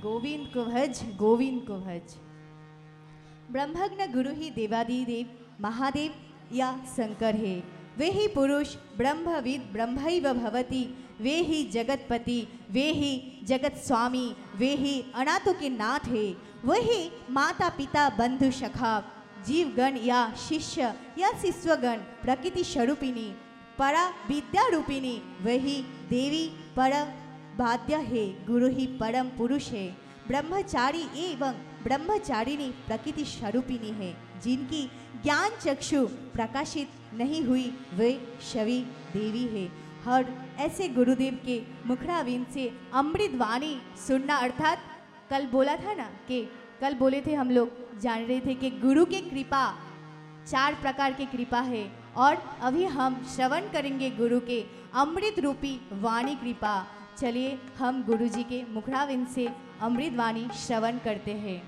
गोविंद को भज, गोविंद को भज। ब्रह्मज्ञ गुरु ही देवादिदेव महादेव या शंकर है। वे ही पुरुष ब्रह्मविद ब्रह्मैव भवति, वे ही जगतपति, वे ही जगत स्वामी, वे ही अनाथों के नाथ है। वही माता पिता बंधु सखा जीवगण या शिष्य या शिष्यगण प्रकृति स्वरूपिणी परा विद्या रूपिणी, वही देवी पर बाध्य है। गुरु ही परम पुरुष है। ब्रह्मचारी एवं ब्रह्मचारिणी प्रकृति स्वरूपिणी है। जिनकी ज्ञान चक्षु प्रकाशित नहीं हुई वे शवी देवी है। और ऐसे गुरुदेव के मुखराविंद से अमृत वाणी सुनना, अर्थात कल बोला था ना कि कल बोले थे हम लोग, जान रहे थे कि गुरु की कृपा 4 प्रकार की कृपा है। और अभी हम श्रवण करेंगे गुरु के अमृत रूपी वाणी कृपा। चलिए हम गुरु जी के मुखराविंद से अमृत वाणी श्रवण करते हैं।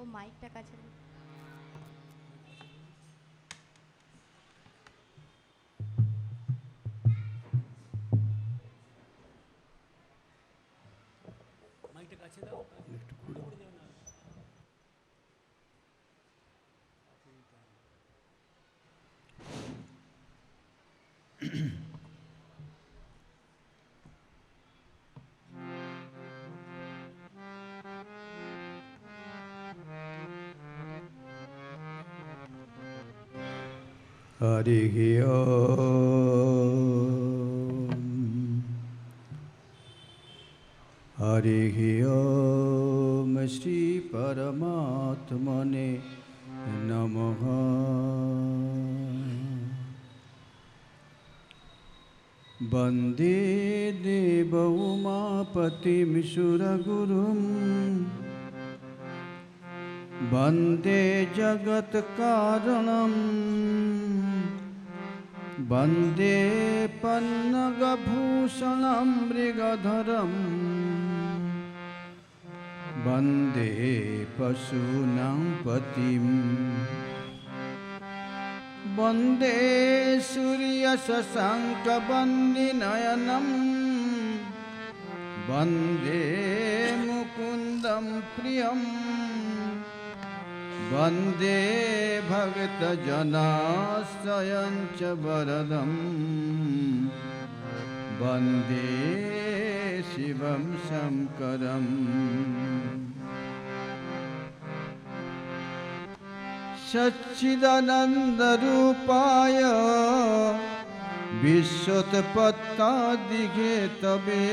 ओ माइक टका चलो। हरिः ॐ हरिः ॐ श्री परमात्मने नमः। वन्दे देव उमापतिं सुरगुरुं वन्दे जगत्कारणं वन्दे पन्नगभूषणं मृगधरं वन्दे पशूनां पतिं वन्दे सूर्यशशाङ्कवन्निनयनं वन्दे मुकुन्दं प्रियं वन्दे भक्तजनाश्रयं च वरदं वन्दे शिवं शङ्करम्। सच्चिदानन्दरूपाय विश्वोत्पत्त्यादिहेतवे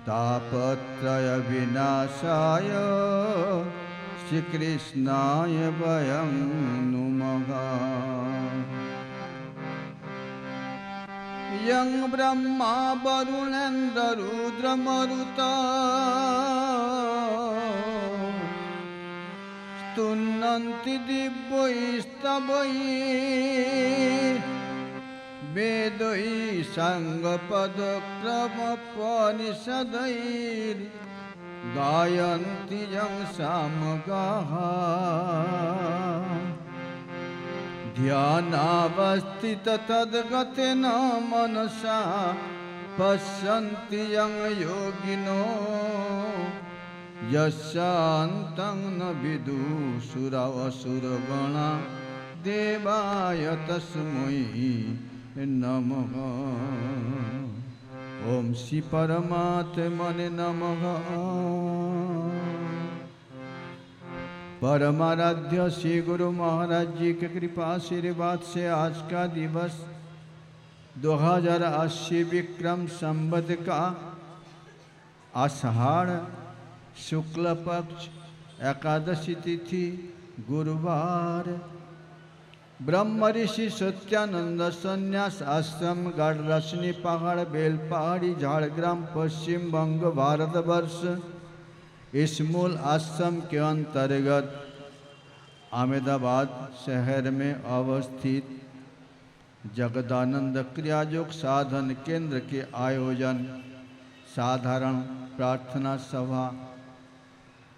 तापत्रयविनाशाय श्रीकृष्णाय वयं नुमः। यं ब्रह्मा वरुणेन्द्ररुद्रमरुता स्तुन्नन्ति दिव्यैस्तवैः वेदैः साङ्गपदक्रमोपनिषदैर्गायन्ति यं सामगाः। ध्यानावस्थिततद्गतेन मनसा पश्यन्ति यं योगिनो यस्यान्तं न विदुषुरवसुरगणा देवाय तस्मै नमः। ओम श्री परमात्मने नमः। परमाराध्य श्री गुरु महाराज जी के कृपा आशीर्वाद से आज का दिवस 2080 विक्रम संवत का आषाढ़ शुक्ल पक्ष एकादशी तिथि गुरुवार ब्रह्म ऋषि सत्यानंद संन्यास आश्रम गाढ़रसनी पहाड़ बेलपहाड़ी झाड़ग्राम पश्चिम बंग भारतवर्ष इस मूल आश्रम के अंतर्गत अहमदाबाद शहर में अवस्थित जगदानंद क्रियायोग साधन केंद्र के आयोजन साधारण प्रार्थना सभा।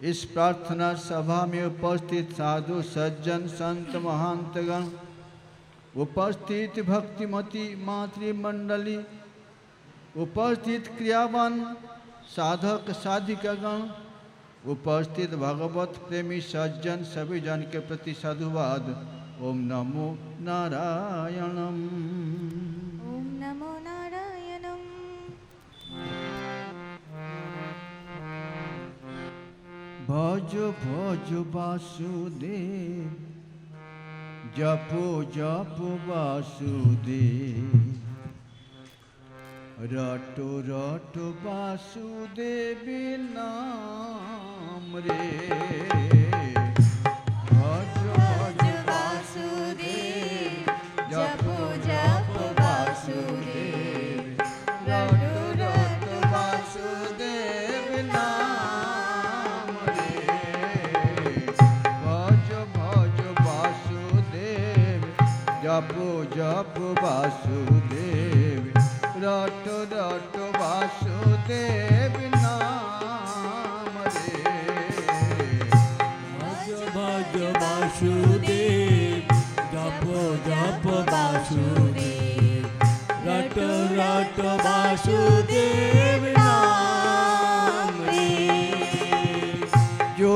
इस प्रार्थना सभा में उपस्थित साधु सज्जन संत महंतगण उपस्थित भक्तिमती मातृमंडली, उपस्थित क्रियावान साधक साधिकागण, उपस्थित भगवत प्रेमी सज्जन सभी जन के प्रति साधुवाद। ओम नमो नारायणम। ओम नमो नारायणम। भज भज वासुदेव, जपो जप वासुदेव, रटो रटो वासुदेव नाम रे। भज भज वासुदेव, जपो जपो वासुदेव, रटो रटो वासुदेव नाम रे। भज भज वासुदेव, जपो जपो वासुदेव, रटो रटो वासुदेव नाम रे। भज भज वासुदेव, जपो जपो वासुदेव, रटो रटो वासुदेव नाम रे। जो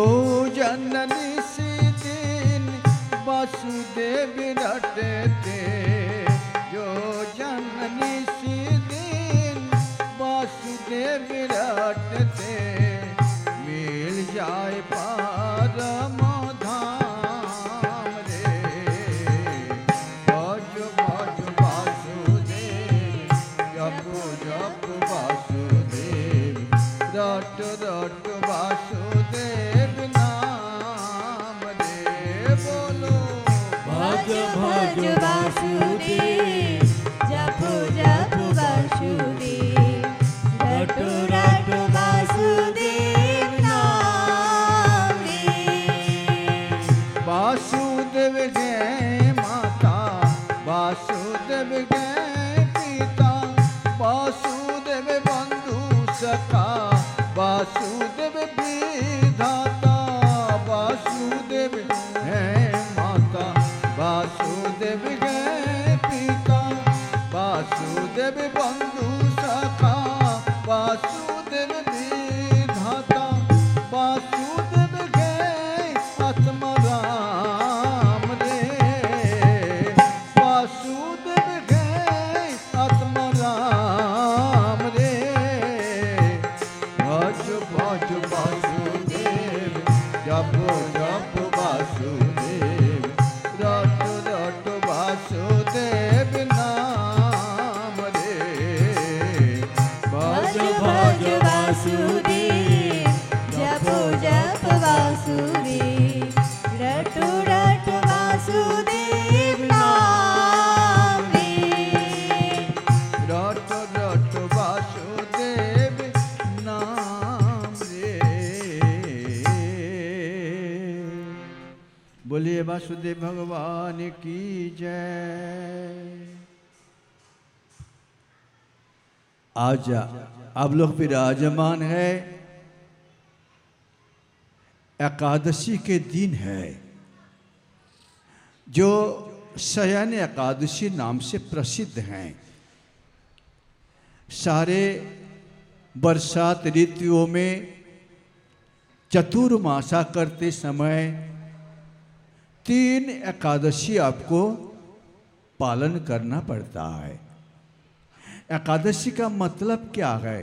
जननी सी दिन वासुदेव रटते, जो जननी सी दिन वासुदेव रटते, मिल जाए परम धाम रे। भज भज वासुदेव, जपो जप वासुदेव, रट रट वासुदेव नाम रे। बोलो भज भज वासुदेव, जपो जपो वासुदेव, रटो रटो वासुदेव नाम रे। वासुदेव जय माता, वासुदेव जय पिता, वासुदेव बंधु सखा, वासुदेव विधाता, वासुदेव है माता, वासुदेव है पिता, वासुदेव बंधु सखा, वासुदेव विधाता, वासुदेव है आत्मा राम रे। वासुदेव है आत्मा राम रे। भज भज वासुदेव, जपो जप वासुदेव, रट रट वासुदेव नाम रे। भज भज वासुदेव, जपो जप वासुदेव, रटो रटो वासुदेव नाम रे। रट रट वासुदेव नाम रे। बोलिए वासुदेव भगवान की जय। आज आप लोग विराजमान है, एकादशी के दिन है, जो शयन एकादशी नाम से प्रसिद्ध हैं। सारे बरसात ऋतुओं में चतुर्मासा करते समय 3 एकादशी आपको पालन करना पड़ता है। एकादशी का मतलब क्या है?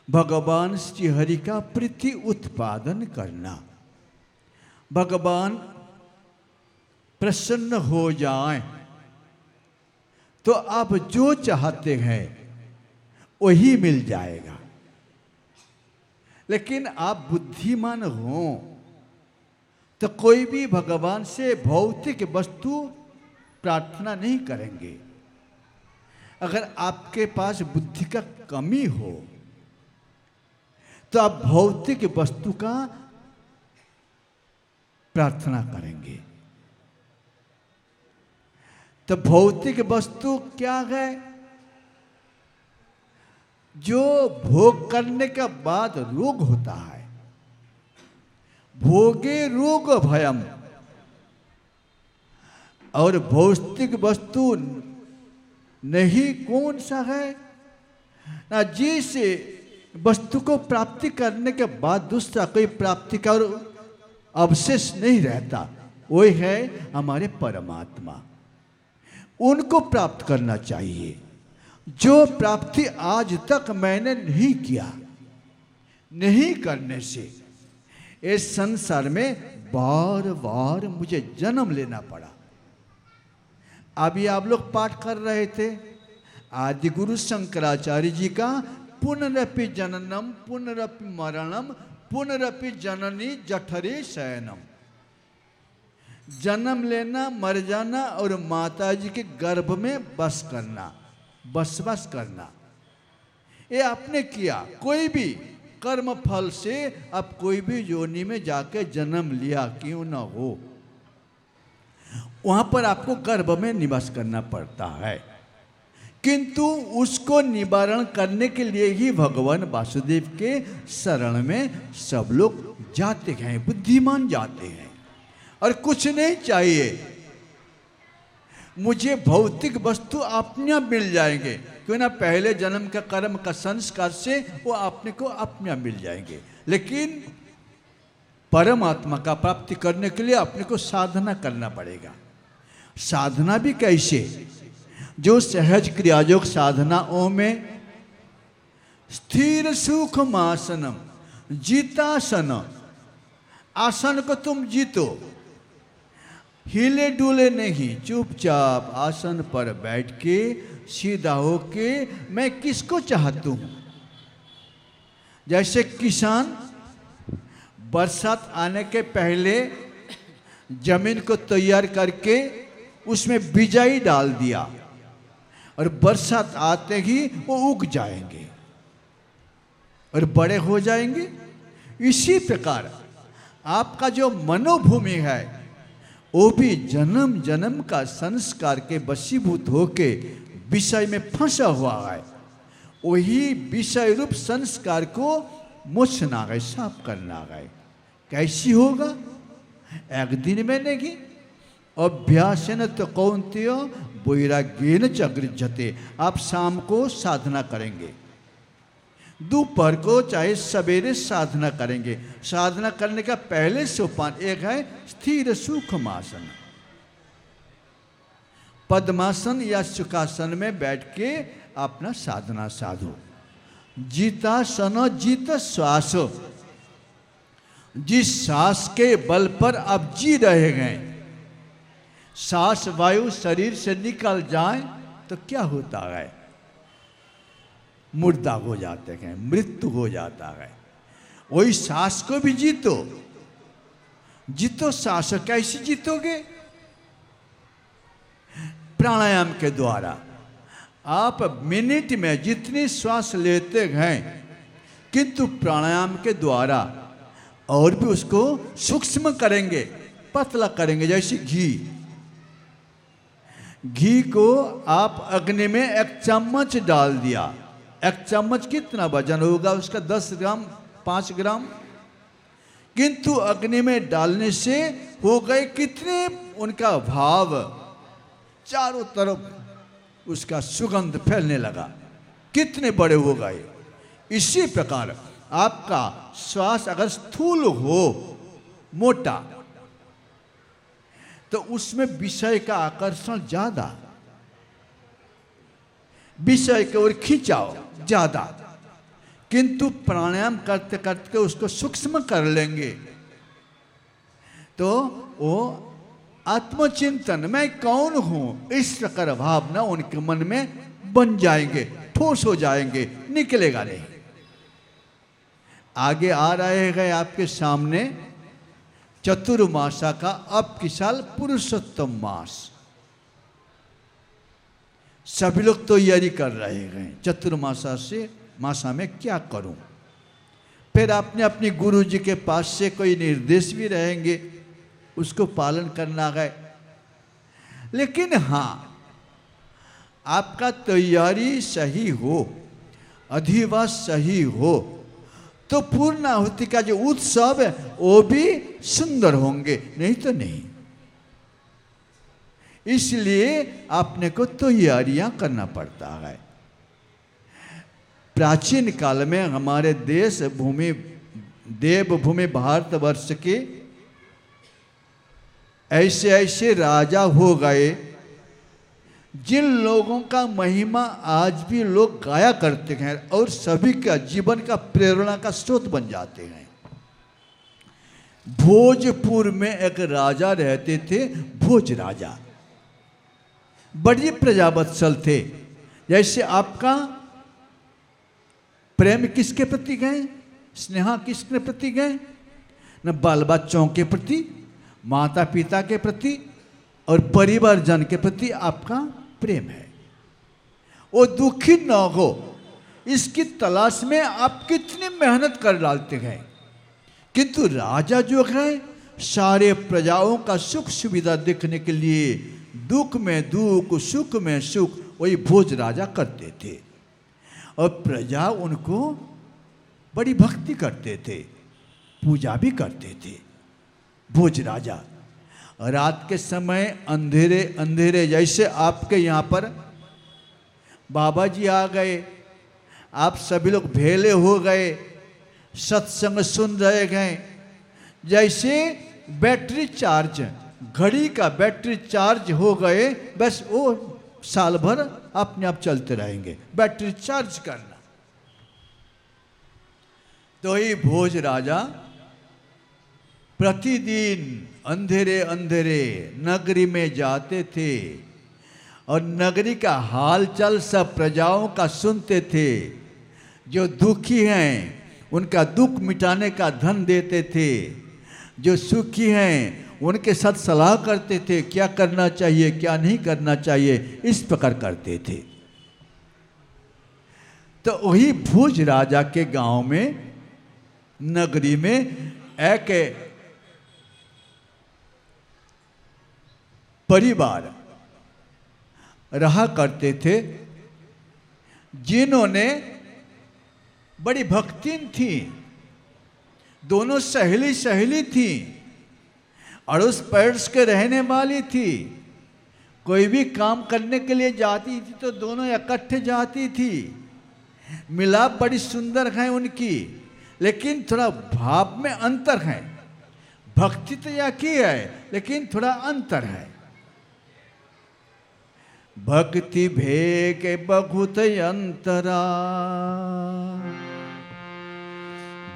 भगवान श्री हरि का प्रीति उत्पादन करना, भगवान प्रसन्न हो जाएं तो आप जो चाहते हैं वही मिल जाएगा। लेकिन आप बुद्धिमान हो तो कोई भी भगवान से भौतिक वस्तु प्रार्थना नहीं करेंगे। अगर आपके पास बुद्धि का कमी हो तो आप भौतिक वस्तु का प्रार्थना करेंगे। तो भौतिक वस्तु क्या है? जो भोग करने के बाद रोग होता है। भोगे रोग भयम, और भौतिक वस्तु नहीं कौन सा है ना, जिस वस्तु को प्राप्ति करने के बाद दूसरा कोई प्राप्ति का अवशेष नहीं रहता, वही है हमारे परमात्मा। उनको प्राप्त करना चाहिए जो प्राप्ति आज तक मैंने नहीं किया। नहीं करने से इस संसार में बार बार मुझे जन्म लेना पड़ा। अभी आप लोग पाठ कर रहे थे आदि गुरु शंकराचार्य जी का पुनरपि जननम पुनरपि मरणम पुनरपि जननी जठरे शयनम। जन्म लेना, मर जाना और माता जी के गर्भ में बस करना, बसवास करना, ये आपने किया। कोई भी कर्म फल से अब कोई भी योनि में जाके जन्म लिया क्यों ना हो, वहां पर आपको गर्भ में निवास करना पड़ता है। किंतु उसको निवारण करने के लिए ही भगवान वासुदेव के शरण में सब लोग जाते हैं, बुद्धिमान जाते हैं। और कुछ नहीं चाहिए, मुझे भौतिक वस्तु अपने आप मिल जाएंगे, क्यों ना पहले जन्म का कर्म का संस्कार से वो अपने को अपने आप मिल जाएंगे। लेकिन परमात्मा का प्राप्ति करने के लिए अपने को साधना करना पड़ेगा। साधना भी कैसे? जो सहज क्रियायोग साधनाओं में स्थिर सुखम आसनम, जीतासन, आसन को तुम जीतो, हिले डुले नहीं, चुपचाप आसन पर बैठ के सीधा होके मैं किसको चाहता हूं। जैसे किसान बरसात आने के पहले जमीन को तैयार करके उसमें बिजाई डाल दिया और बरसात आते ही वो उग जाएंगे और बड़े हो जाएंगे। इसी प्रकार आपका जो मनोभूमि है वो भी जन्म जन्म का संस्कार के वशीभूत होके विषय में फंसा हुआ है। वही विषय रूप संस्कार को मोचना है, साफ करना है। कैसी होगा? एक दिन में नहीं, अभ्यासन तो कौन्तेय वैराग्येन च गृह्यते। आप शाम को साधना करेंगे, दोपहर को चाहे सवेरे साधना करेंगे। साधना करने का पहले सोपान एक है स्थिर सुखमासन, पद्मासन या सुखासन में बैठ के अपना साधना साधो। जीतासन, जीत श्वास, जिस सांस के बल पर आप जी रहे हैं, सांस वायु शरीर से निकल जाए तो क्या होता है? मुर्दा हो जाते हैं, मृत्यु हो जाता है। वही सांस को भी जीतो, जीतो। सांस कैसे जीतोगे? प्राणायाम के द्वारा। आप मिनट में जितनी श्वास लेते हैं, किंतु प्राणायाम के द्वारा और भी उसको सूक्ष्म करेंगे, पतला करेंगे। जैसे घी को आप अग्नि में एक चम्मच डाल दिया, एक चम्मच कितना वजन होगा उसका? 10 ग्राम, 5 ग्राम। किंतु अग्नि में डालने से हो गए कितने? उनका भाव चारों तरफ उसका सुगंध फैलने लगा, कितने बड़े हो गए। इसी प्रकार आपका श्वास अगर स्थूल हो, मोटा, तो उसमें विषय का आकर्षण ज्यादा, विषय की ओर खिंचाव ज्यादा। किंतु प्राणायाम करते करते उसको सूक्ष्म कर लेंगे तो वो आत्मचिंतन, मैं कौन हूं, इस प्रकार भावना उनके मन में बन जाएंगे, ठोस हो जाएंगे, निकलेगा नहीं। आगे आ रहे हैं आपके सामने चतुर्मासा का अब की साल पुरुषोत्तम मास। सभी लोग तैयारी कर रहे हैं चतुर्मासा से, मासा में क्या करूं। फिर आपने अपने गुरु जी के पास से कोई निर्देश भी रहेंगे, उसको पालन करना है। लेकिन हाँ, आपका तैयारी सही हो, अधिवास सही हो, तो पूर्णाहुति का जो उत्सव है वो भी सुंदर होंगे, नहीं तो नहीं। इसलिए अपने को तैयारियां करना पड़ता है। प्राचीन काल में हमारे देश भूमि देवभूमि भारतवर्ष के ऐसे ऐसे राजा हो गए जिन लोगों का महिमा आज भी लोग गाया करते हैं और सभी का जीवन का प्रेरणा का स्रोत बन जाते हैं। भोजपुर में एक राजा रहते थे, भोज राजा, बड़ी प्रजावत्सल थे। जैसे आपका प्रेम किसके प्रति गए, स्नेहा किसके प्रति गए, न बाल बच्चों के प्रति, माता पिता के प्रति और परिवार जन के प्रति आपका प्रेम है। वो दुखी न हो इसकी तलाश में आप कितनी मेहनत कर डालते हैं, किंतु राजा जो है सारे प्रजाओं का सुख सुविधा देखने के लिए दुख में दुख सुख में सुख वही भोज राजा करते थे और प्रजा उनको बड़ी भक्ति करते थे, पूजा भी करते थे। भोज राजा रात के समय अंधेरे अंधेरे, जैसे आपके यहाँ पर बाबा जी आ गए, आप सभी लोग भेले हो गए, सत्संग सुन रहे गए, जैसे बैटरी चार्ज, घड़ी का बैटरी चार्ज हो गए, बस वो साल भर अपने आप चलते रहेंगे, बैटरी चार्ज करना। तो ये भोज राजा प्रतिदिन अंधेरे अंधेरे नगरी में जाते थे और नगरी का हालचाल सब प्रजाओं का सुनते थे। जो दुखी हैं उनका दुख मिटाने का धन देते थे, जो सुखी हैं उनके साथ सलाह करते थे, क्या करना चाहिए क्या नहीं करना चाहिए, इस प्रकार करते थे। तो वही भोज राजा के गांव में नगरी में एक परिवार रहा करते थे जिन्होंने बड़ी भक्तिन थी, दोनों सहेली सहेली थी, अड़ोस पड़ोस के रहने वाली थी। कोई भी काम करने के लिए जाती थी तो दोनों इकट्ठे जाती थी। मिलाप बड़ी सुंदर है उनकी, लेकिन थोड़ा भाव में अंतर है। भक्ति तो या की है लेकिन थोड़ा अंतर है। भक्ति भेक बहुत अंतरा,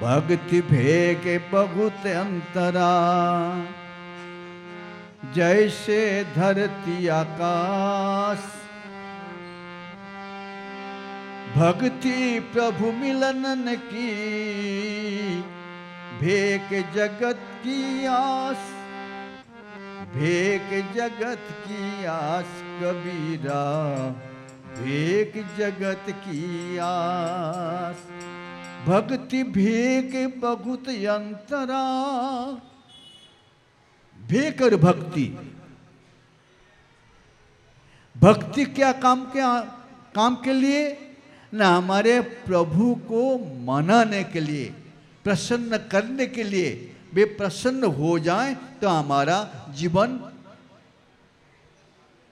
भक्ति भेक बहुत अंतरा, जैसे धरती आकाश, भक्ति प्रभु मिलनन की भेक जगत की आस, भेक जगत की आस कबीरा, भेक जगत की आस। भक्ति भेक बहुत अंतरा, भेक और भक्ति, भक्ति क्या काम के लिए ना, हमारे प्रभु को मनाने के लिए, प्रसन्न करने के लिए। वे प्रसन्न हो जाएं तो हमारा जीवन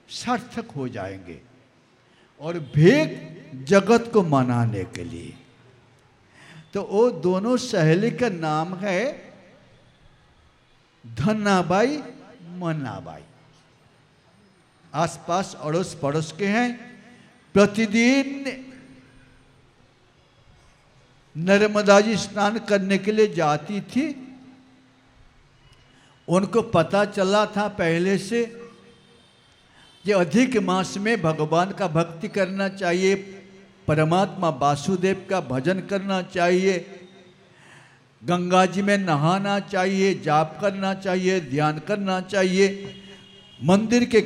सार्थक हो जाएंगे। और भेक जगत को मनाने के लिए। तो वो दोनों सहेली का नाम है धन्नाबाई मन्नाबाई। आसपास अड़ोस पड़ोस के हैं। प्रतिदिन नर्मदा जी स्नान करने के लिए जाती थी। उनको पता चला था पहले से कि अधिक मास में भगवान का भक्ति करना चाहिए, परमात्मा वासुदेव का भजन करना चाहिए, गंगा जी में नहाना चाहिए, जाप करना चाहिए, ध्यान करना चाहिए। मंदिर के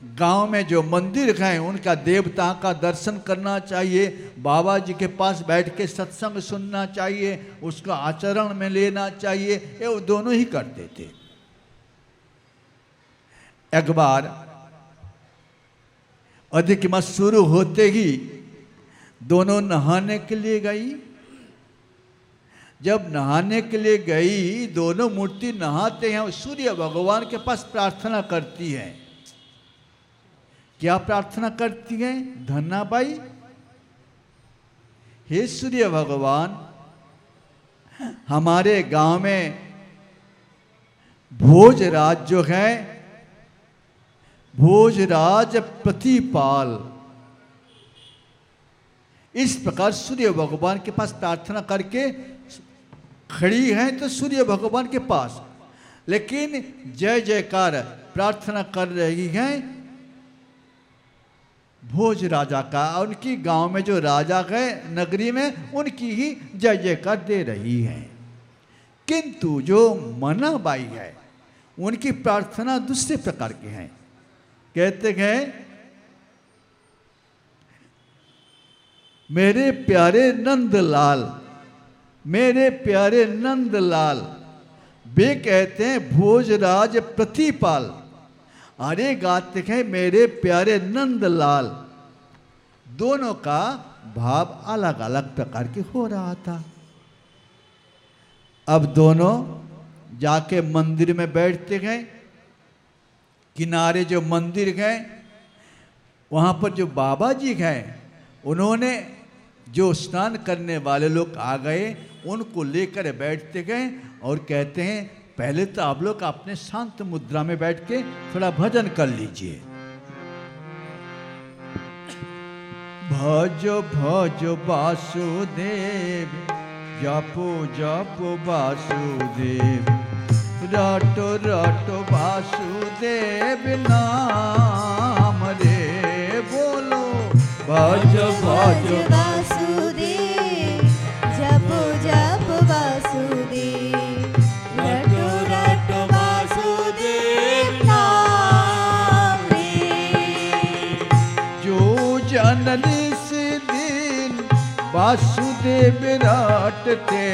गांव में जो मंदिर हैं उनका देवता का दर्शन करना चाहिए, बाबा जी के पास बैठ के सत्संग सुनना चाहिए, उसका आचरण में लेना चाहिए। ये वो दोनों ही करते थे। एक बार अधिक मास शुरू होते ही दोनों नहाने के लिए गई। जब नहाने के लिए गई, दोनों मूर्ति नहाते हैं, सूर्य भगवान के पास प्रार्थना करती हैं। क्या प्रार्थना करती हैं धनाबाई? हे सूर्य भगवान, हमारे गांव में भोजराज जो है, भोजराज प्रतिपाल, इस प्रकार सूर्य भगवान के पास प्रार्थना करके खड़ी हैं तो सूर्य भगवान के पास, लेकिन जय जयकार प्रार्थना कर रही हैं भोज राजा का। उनकी गांव में जो राजा है नगरी में, उनकी ही जय जयकार दे रही हैं। किंतु जो मनाबाई है उनकी प्रार्थना दूसरे प्रकार की है। कहते हैं मेरे प्यारे नंदलाल, मेरे प्यारे नंदलाल, वे कहते हैं भोजराज प्रतिपाल, अरे गाते हैं मेरे प्यारे नंदलाल। दोनों का भाव अलग अलग प्रकार के हो रहा था। अब दोनों जाके मंदिर में बैठते गए। किनारे जो मंदिर है वहाँ पर जो बाबा जी हैं, उन्होंने जो स्नान करने वाले लोग आ गए उनको लेकर बैठते गए और कहते हैं पहले तो आप लोग अपने शांत मुद्रा में बैठ के थोड़ा भजन कर लीजिए। भज भज वासुदेव, जपो जपो वासुदेव, रटो रटो वासुदेव नाम रे। बोलो भज भज वासुदेव, जपो जपो वासुदेव, रटो रटो वासुदेव नाम रे। जो जननी से दिन वासुदेव रटते,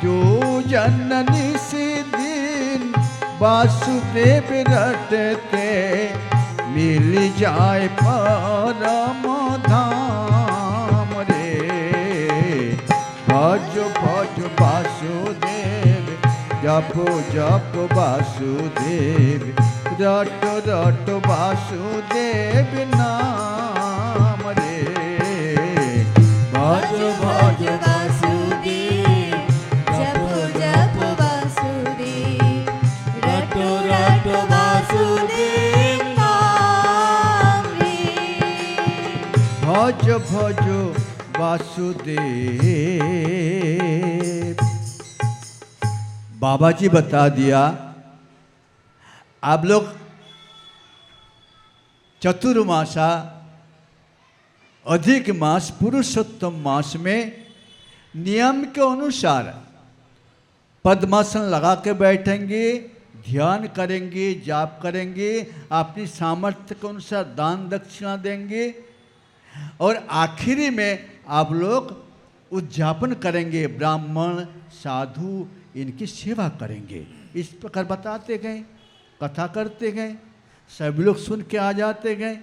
जो जननी से दिन वासुदेव रटते, मिल जाए परम धाम रे। भज भज वासुदेव, जपो जपो वासुदेव, रटो रटो वासुदेव नाम रे। भज भज वासुदेव, जपो जपो वासुदेव, रटो रटो वासुदेव नाम रे। भज भज वासुदेव। बाबा जी बता दिया। आप लोग चतुर्मासा अधिक मास पुरुषोत्तम मास में नियम के अनुसार पद्मासन लगा के बैठेंगे, ध्यान करेंगे, जाप करेंगे, अपनी सामर्थ्य के अनुसार दान दक्षिणा देंगे और आखिरी में आप लोग उद्यापन करेंगे, ब्राह्मण साधु इनकी सेवा करेंगे। इस प्रकार बताते गए, कथा करते गए, सभी लोग सुन के आ जाते गए।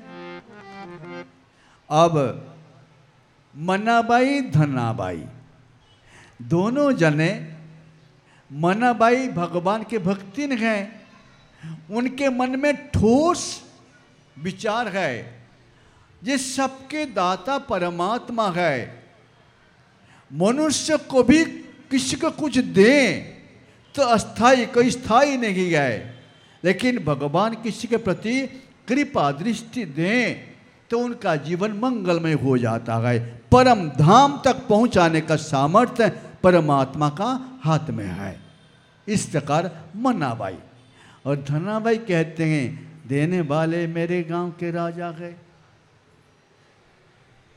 अब मनाबाई धनाबाई दोनों जने, मनाबाई भगवान के भक्तिन हैं, उनके मन में ठोस विचार है, जिस सबके दाता परमात्मा है, मनुष्य को भी किसी को कुछ दें तो अस्थाई कोई स्थायी नहीं है, लेकिन भगवान किसी के प्रति कृपा दृष्टि दें तो उनका जीवन मंगलमय हो जाता है। परम धाम तक पहुंचाने का सामर्थ्य परमात्मा का हाथ में है। इस प्रकार मनाबाई और धनाबाई कहते हैं देने वाले मेरे गांव के राजा गए।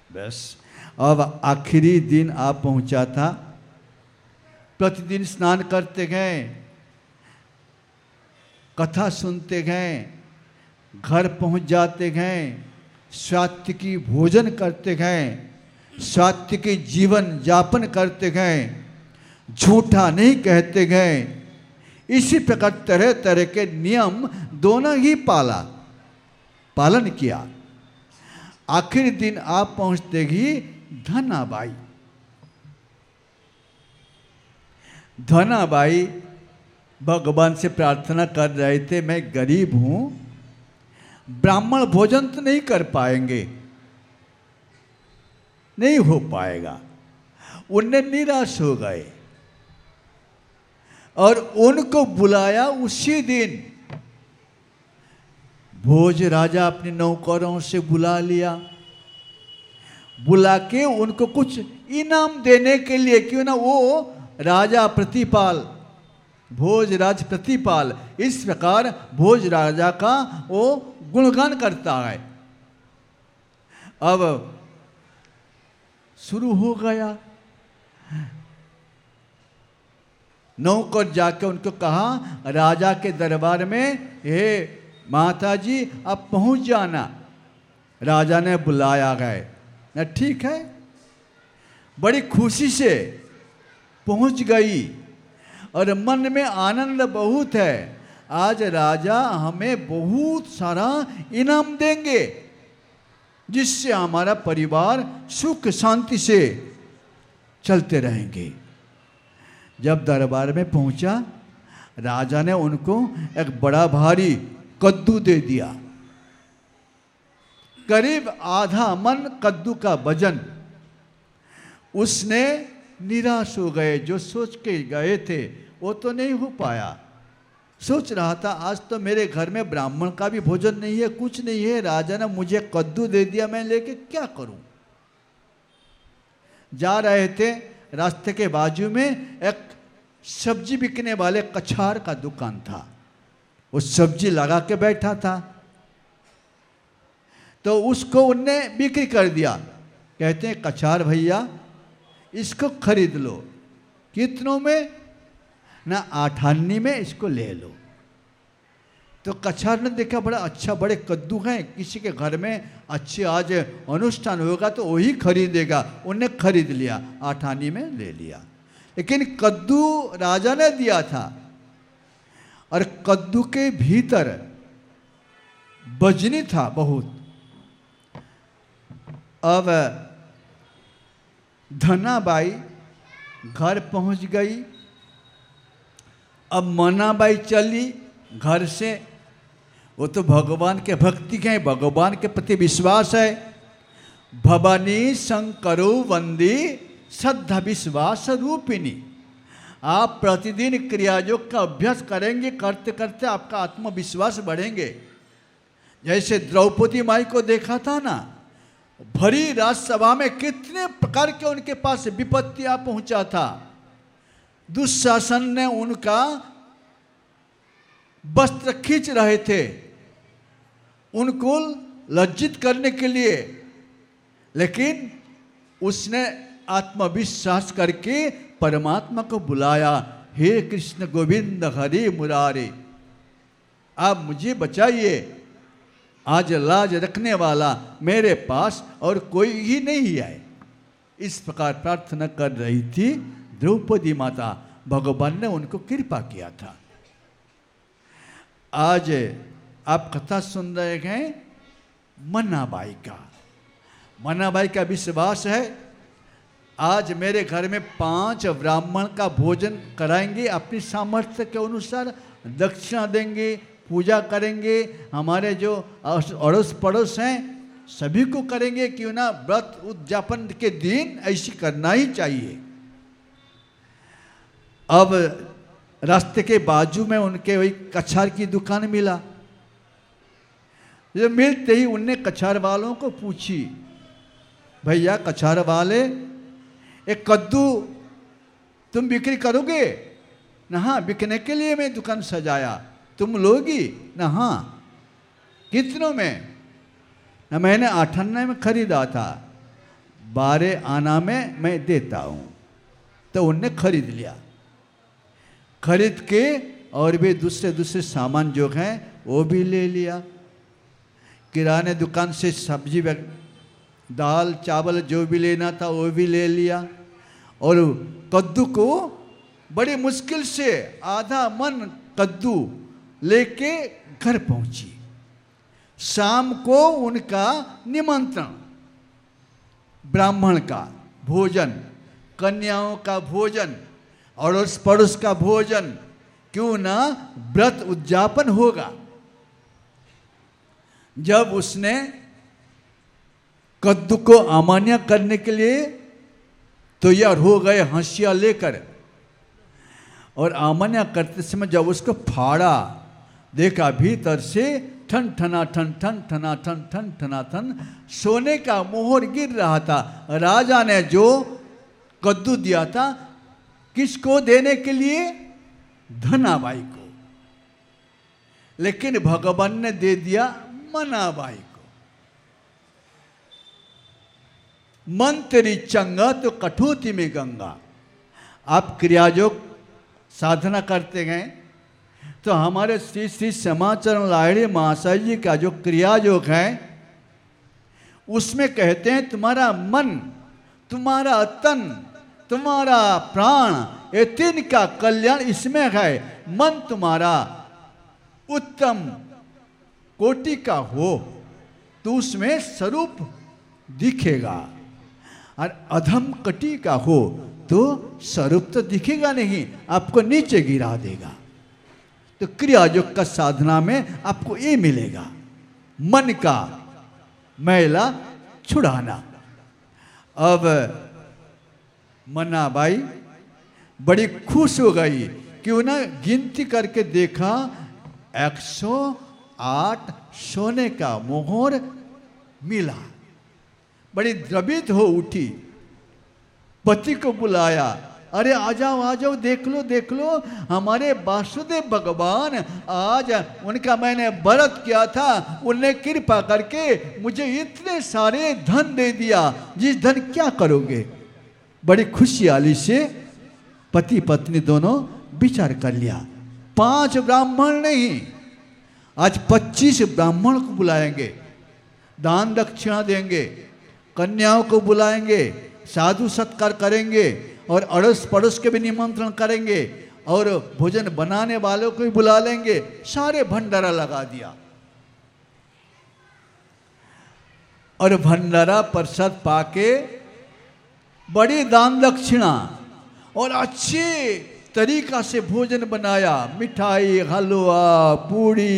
बस अब आखिरी दिन आ पहुंचा था। प्रतिदिन स्नान करते गए, कथा सुनते गए, घर पहुंच जाते गए, सात्विकी भोजन करते गए, सात्विकी जीवन यापन करते गए, झूठा नहीं कहते गए। इसी प्रकार तरह तरह के नियम दोनों ही पालन किया। आखिरी दिन आप पहुंचते ही धनाबाई भगवान से प्रार्थना कर रहे थे, मैं गरीब हूँ ब्राह्मण भोजन तो नहीं कर पाएंगे, नहीं हो पाएगा। उनने निराश हो गए और उनको बुलाया उसी दिन। भोज राजा अपने नौकरों से बुला लिया, बुला के उनको कुछ इनाम देने के लिए, क्यों ना वो राजा प्रतिपाल, भोज राज प्रतिपाल, इस प्रकार भोज राजा का वो गुणगान करता है। अब शुरू हो गया। नौकर जाके उनको कहा राजा के दरबार में, हे माता जी आप पहुंच जाना। राजा ने बुलाया गए ना, ठीक है, बड़ी खुशी से पहुंच गई और मन में आनंद बहुत है। आज राजा हमें बहुत सारा इनाम देंगे जिससे हमारा परिवार सुख शांति से चलते रहेंगे। जब दरबार में पहुंचा, राजा ने उनको एक बड़ा भारी कद्दू दे दिया, करीब आधा मन कद्दू का वजन। उसने निराश हो गए, जो सोच के गए थे वो तो नहीं हो पाया। सोच रहा था आज तो मेरे घर में ब्राह्मण का भी भोजन नहीं है, कुछ नहीं है, राजा ने मुझे कद्दू दे दिया, मैं लेके क्या करूं। जा रहे थे, रास्ते के बाजू में एक सब्जी बिकने वाले कछार का दुकान था, वो सब्जी लगा के बैठा था, तो उसको उनने बिक्री कर दिया। कहते हैं कछार भैया इसको खरीद लो। कितनों में? ना 8 आने में इसको ले लो। तो कछार ने देखा बड़ा अच्छा, बड़े कद्दू हैं, किसी के घर में अच्छे आज अनुष्ठान होगा तो वही खरीदेगा। उनने खरीद लिया, 8 आने में ले लिया। लेकिन कद्दू राजा ने दिया था और कद्दू के भीतर बजनी था बहुत। अब धनाबाई घर पहुंच गई। अब मनाबाई चली घर से, वो तो भगवान के भक्ति के हैं, भगवान के प्रति विश्वास है। भवानी शंकरो वंदी श्रद्धा विश्वास रूपिणी। आप प्रतिदिन क्रियायोग का अभ्यास करेंगे, करते करते आपका आत्मविश्वास बढ़ेंगे। जैसे द्रौपदी माई को देखा था ना, भरी राजसभा में कितने प्रकार के उनके पास विपत्तियां पहुंचा था। दुशासन ने उनका वस्त्र खींच रहे थे उनको लज्जित करने के लिए, लेकिन उसने आत्मविश्वास करके परमात्मा को बुलाया, हे कृष्ण गोविंद हरि मुरारी, आप मुझे बचाइए, आज लाज रखने वाला मेरे पास और कोई ही नहीं है। इस प्रकार प्रार्थना कर रही थी द्रौपदी माता। भगवान ने उनको कृपा किया था। आज आप कथा सुन रहे हैं मन्नाबाई का। मन्नाबाई का विश्वास है आज मेरे घर में 5 ब्राह्मण का भोजन कराएंगे, अपनी सामर्थ्य के अनुसार दक्षिणा देंगे, पूजा करेंगे, हमारे जो अड़ोस पड़ोस हैं सभी को करेंगे। क्यों ना, व्रत उद्यापन के दिन ऐसी करना ही चाहिए। अब रास्ते के बाजू में उनके वही कछार की दुकान मिला। जो मिलते ही उनने कछार वालों को पूछी, भैया कछार वाले, एक कद्दू तुम बिक्री करोगे? ना हाँ, बिकने के लिए मैं दुकान सजाया, तुम लोगी? ना हाँ। कितनों में? ना मैंने 8 आने में खरीदा था, 12 आना में मैं देता हूँ। तो उनने खरीद लिया। खरीद के और भी दूसरे सामान जो हैं वो भी ले लिया। किराने दुकान से सब्जी, दाल चावल जो भी लेना था वो भी ले लिया। और कद्दू को बड़ी मुश्किल से आधा मन कद्दू लेके घर पहुंची। शाम को उनका निमंत्रण, ब्राह्मण का भोजन, कन्याओं का भोजन, अड़ोस पड़ोस का भोजन, क्यों ना व्रत उद्यापन होगा। जब उसने कद्दू को अमान्य करने के लिए तैयार हो गए हंसिया लेकर, और अमान्य करते समय जब उसको फाड़ा, देखा भीतर से ठन ठना ठन ठन ठना ठन ठन ठना ठन सोने का मोहर गिर रहा था। राजा ने जो कद्दू दिया था किसको देने के लिए? धनाबाई को, लेकिन भगवान ने दे दिया मनाबाई को। मन तेरी चंगा तो कठोती में गंगा। आप क्रियायोग साधना करते हैं तो हमारे श्री श्री श्यामाचरण लाहिड़ी महाशय जी का जो क्रियायोग है उसमें कहते हैं तुम्हारा मन, तुम्हारा तन, तुम्हारा प्राण, ये तीन का कल्याण इसमें है। मन तुम्हारा उत्तम कोटि का हो तो उसमें स्वरूप दिखेगा, और अधम कटी का हो तो स्वरूप तो दिखेगा नहीं, आपको नीचे गिरा देगा। तो क्रियायोग का साधना में आपको ये मिलेगा, मन का मैला छुड़ाना। अब मनाबाई बड़ी खुश हो गई कि उन्हें गिनती करके देखा 108 सोने का मोहर मिला। बड़ी द्रवित हो उठी, पति को बुलाया, अरे आ जाओ देख लो हमारे वासुदेव भगवान, आज उनका मैंने व्रत किया था, उन्होंने कृपा करके मुझे इतने सारे धन दे दिया, जिस धन क्या करोगे। बड़ी खुशहाली से पति पत्नी दोनों विचार कर लिया। 5 ब्राह्मण नहीं, आज 25 ब्राह्मण को बुलाएंगे, दान दक्षिणा देंगे, कन्याओं को बुलाएंगे, साधु सत्कार करेंगे, और अड़ोस पड़ोस के भी निमंत्रण करेंगे, और भोजन बनाने वालों को भी बुला लेंगे। सारे भंडारा लगा दिया, और भंडारा प्रसाद पाके बड़ी दान दक्षिणा और अच्छे तरीका से भोजन बनाया, मिठाई, हलवा, पूड़ी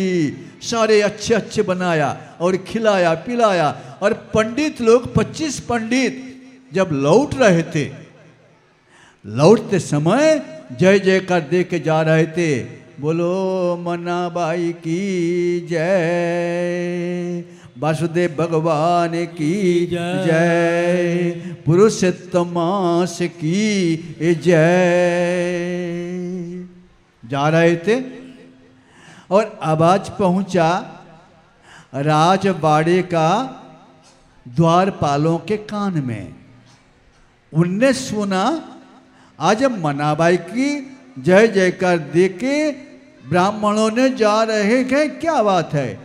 सारे अच्छे अच्छे बनाया और खिलाया पिलाया। और पंडित लोग 25 पंडित जब लौट रहे थे, लौटते समय जय जयकार दे के जा रहे थे, बोलो मनाबाई की जय, वासुदेव भगवान की जय, पुरुषोत्तमास की जय जा रहे थे। और आवाज पहुंचा राजबाड़े का द्वारपालों के कान में। उनने सुना आज मनाबाई की जय जयकार देके ब्राह्मणों ने जा रहे हैं, क्या बात है।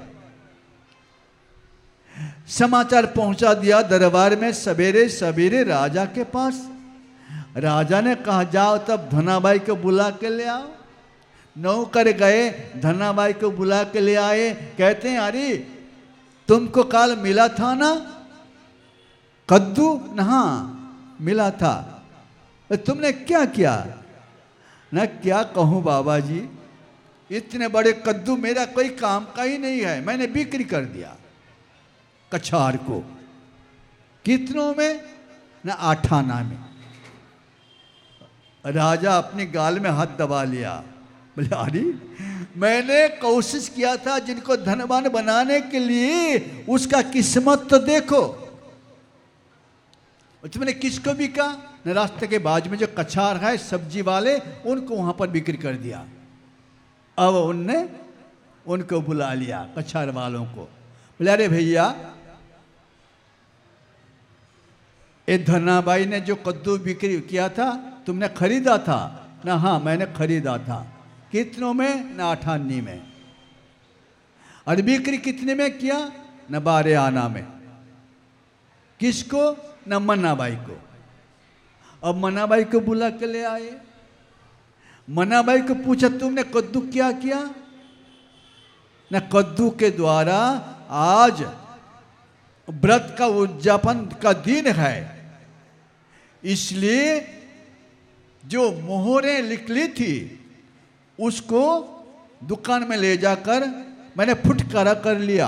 समाचार पहुंचा दिया दरबार में सवेरे सवेरे राजा के पास। राजा ने कहा जाओ तब धनाबाई को बुला के ले आओ। नौकर गए, धनाबाई को बुला के ले आए। कहते हैं अरे तुमको काल मिला था ना कद्दू? हाँ मिला था। तुमने क्या किया? ना क्या कहूँ बाबा जी, इतने बड़े कद्दू मेरा कोई काम का ही नहीं है, मैंने बिक्री कर दिया कछार को। कितनों में? ना 8 आना में। राजा अपने गाल में हाथ दबा लिया, बोले अरे मैंने कोशिश किया था जिनको धनवान बनाने के लिए, उसका किस्मत तो देखो। तुमने किसको बिका? न रास्ते के बाजू में जो कछार है सब्जी वाले, उनको वहां पर बिक्री कर दिया। अब उनने उनको बुला लिया कछार वालों को, बोले अरे भैया ये धनाबाई ने जो कद्दू बिक्री किया था तुमने खरीदा था ना? हाँ मैंने खरीदा था। कितनों में? ना 8 आने में। और बिक्री कितने में किया? न 12 आना में। किसको? न मनाबाई को। अब मनाबाई को बुला के ले आए। मनाबाई को पूछा तुमने कद्दू क्या किया? न कद्दू के द्वारा आज व्रत का उद्यापन का दिन है, इसलिए जो मोहरें निकली थी उसको दुकान में ले जाकर मैंने फुटकारा कर लिया,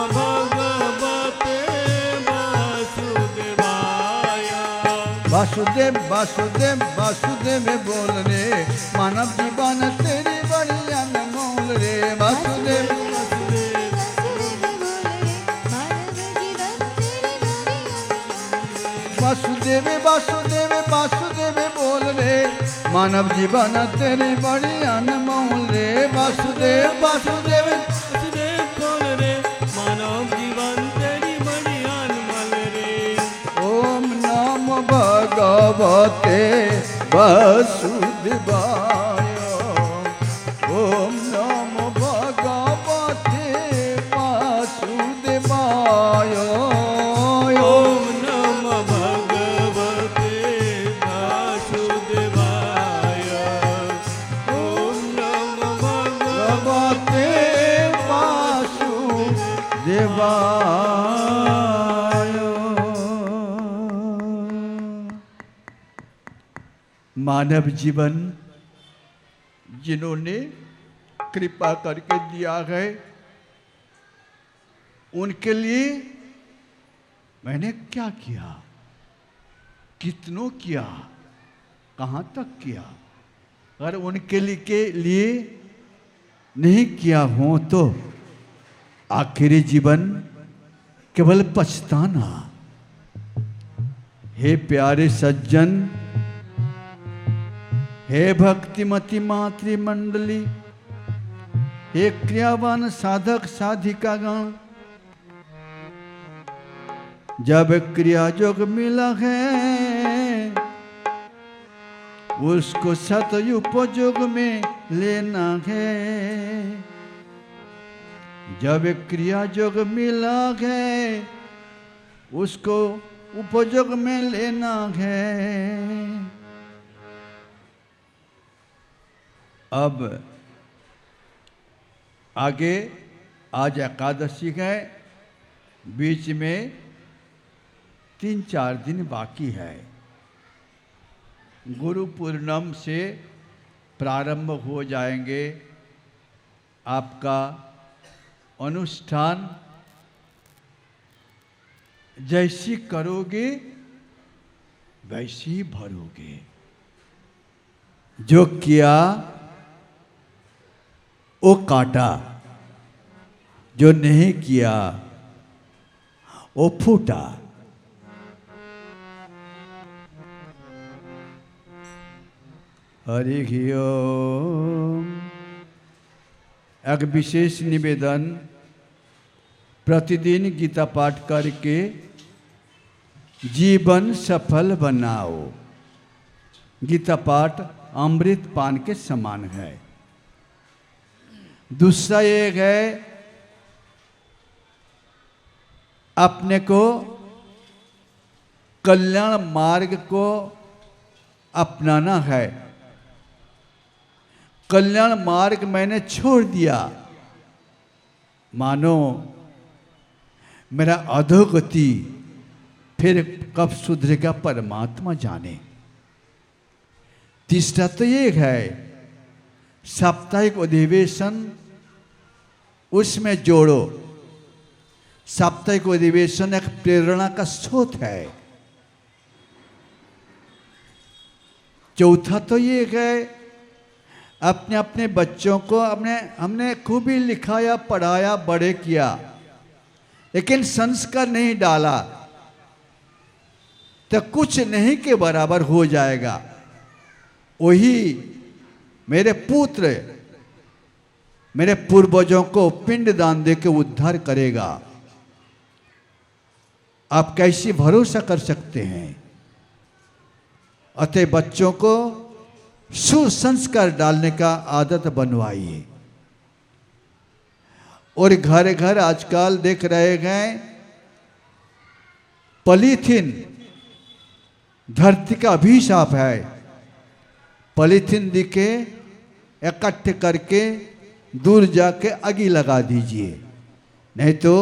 वासुदेव वासुदेव वासुदेव बोल रे, मानव जीवन तेरी बड़ी अनमोल रे। वासुदेव वासुदेव वासुदेव वासुदेव बोल रे, मानव जीवन तेरी बड़ी अनमोल रे। वासुदेव वासुदेव वासुदेव बोल रे, मानव जीवन तेरी बड़ी अनमोल रे। ओम नमो भगवते वासुदेवाय। ओम नमो भगवते वासुदेवाय। ओम नमः भगवते वासुदेवाय। ओम नमः भगवते वासुदेवाय। मानव जीवन जिन्होंने कृपा करके दिया है, उनके लिए मैंने क्या किया, कितनों किया, कहाँ तक किया। अगर उनके लिए नहीं किया हो तो आखिरी जीवन केवल पछताना। हे प्यारे सज्जन, हे भक्तिमती मातृमंडली, हे क्रियावान साधक साधिकागण, जब क्रिया योग मिला है उसको सतुपयोग में लेना है। जब क्रिया योग मिला है उसको उपयोग में लेना है। अब आगे आज एकादशी है, बीच में 3-4 दिन बाकी है। गुरु पूर्णिमा से प्रारंभ हो जाएंगे आपका अनुष्ठान। जैसी करोगे वैसी भरोगे। जो किया वो काटा, जो नहीं किया वो फूटा। हरि ओम। एक विशेष निवेदन, प्रतिदिन गीता पाठ करके जीवन सफल बनाओ। गीता पाठ अमृत पान के समान है। दूसरा एक है, अपने को कल्याण मार्ग को अपनाना है। कल्याण मार्ग मैंने छोड़ दिया, मानो मेरा अधोगति फिर कब सुधरेगा परमात्मा जाने। तीसरा तो ये है, साप्ताहिक अधिवेशन उसमें जोड़ो। साप्ताहिक अधिवेशन एक प्रेरणा का स्रोत है। चौथा तो ये है, अपने अपने बच्चों को हमने खूब ही लिखाया, पढ़ाया, बड़े किया, लेकिन संस्कार नहीं डाला तो कुछ नहीं के बराबर हो जाएगा। वही मेरे पुत्र मेरे पूर्वजों को पिंडदान दे के उद्धार करेगा। आप कैसे भरोसा कर सकते हैं? अतः बच्चों को सुसंस्कार डालने का आदत बनवाइए। और घर घर आजकल देख रहे हैं, पॉलीथीन धरती का अभिशाप है। पॉलीथीन दिखे इकट्ठे करके दूर जाके आग लगा दीजिए, नहीं तो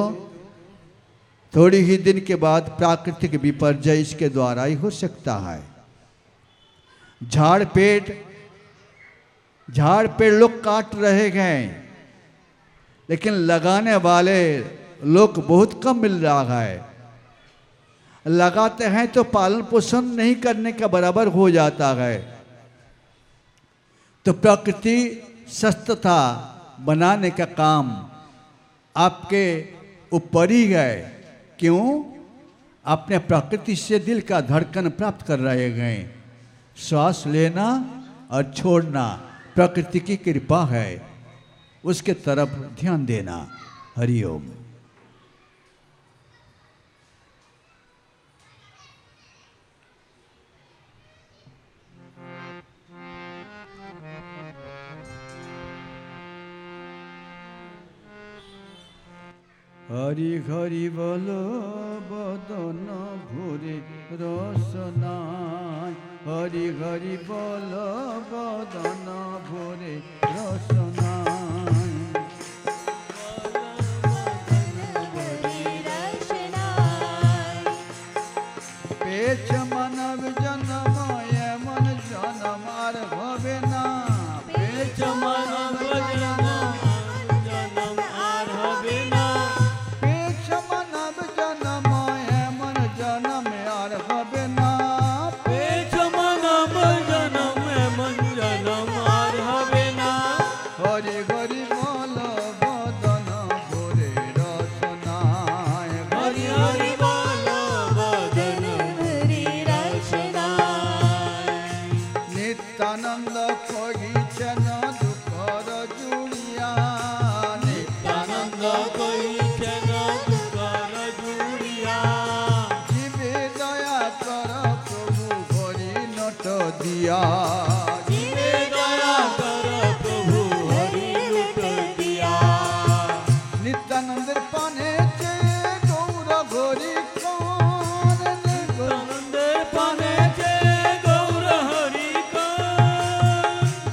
थोड़ी ही दिन के बाद प्राकृतिक विपर्यय इसके द्वारा ही हो सकता है। झाड़ पेड़ लोग काट रहे हैं, लेकिन लगाने वाले लोग बहुत कम मिल रहा है। लगाते हैं तो पालन पोषण नहीं करने का बराबर हो जाता है। तो प्रकृति स्वस्थता बनाने का काम आपके ऊपर ही है। क्यों? अपने प्रकृति से दिल का धड़कन प्राप्त कर रहे गए। श्वास लेना और छोड़ना प्रकृति की कृपा है, उसके तरफ ध्यान देना। हरिओम। हरि हरि बल बदन भोरे रसनाय, हरि हरि बल बदन भोरे रसनाय। पेच मानव जन्म एमन जन्म आर भवे ना, पेच मानव जन्म जन्म आर हबे ना, पेच मानव जन्म एमन जन्म आर भवे ना, पेच मानव जन्म एमन जन्म आर हबे ना। हरि हरि बोल बदन भोरे रसनाय, हरि हरि बोल बदन भरी रचनाय। नित्यानंद कहिछन दुखर जुड़िया, नित्यानंद कहिछन दुखर जुड़िया, जीवे दया कर प्रभु हरि नट दिया, जीवे दया कर प्रभु हरि लुट दिया। नित्यानंद पाने चे गौर घोरी कौन, आनंद पाने छे गौर हरि का,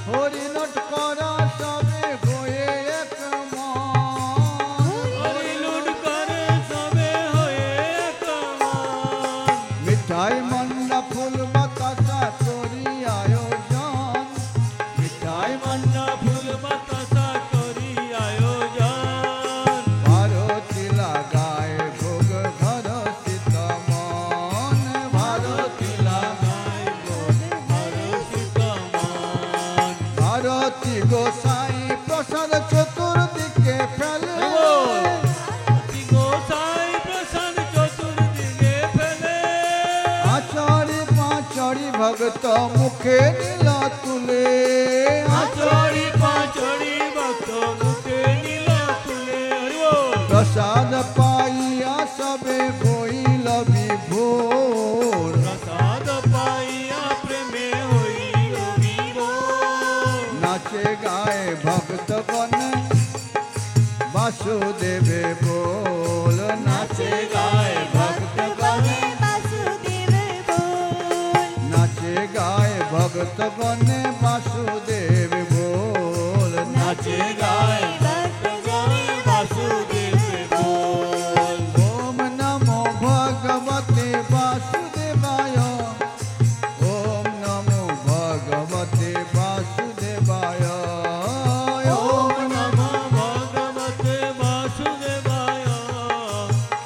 हरि नट करा सबे होए एक मान, हरि लुट करे सबे होए एक मान। मिठाई मंडा फूल बतासा तोरी आयोजन, मिठाई मन्ना फूल बतासा करी आयोजन, भारती लगाए भोग घर सीतमन, भारती लगाए भोग हर सीतमान। भारती गोसाई प्रसाद चतुर्दिके फैले, अति गोसाई प्रसन्न चतुर्दिगे फैले, आचारी पाचारी भगत मुखे नीला तुले, आचोरी पाचोरी भक्त मुखे नीला तुले। हरि बोल। प्रसाद पाइया सबे भोइल विभोर, प्रसाद पाइया प्रेमे होई विभोर। नाचे गाए भक्त गण वासुदेव बोल, नाचे गाए भक्त गण, नाचे गाए भक्त गण वासुदेव बोल, नाचे गाए भक्त जन वासुदेव बोल। ओम नमो भगवते वासुदेवाय, ओम नमो भगवते वासुदेवाय, ओम नमो भगवते वासुदेवाय,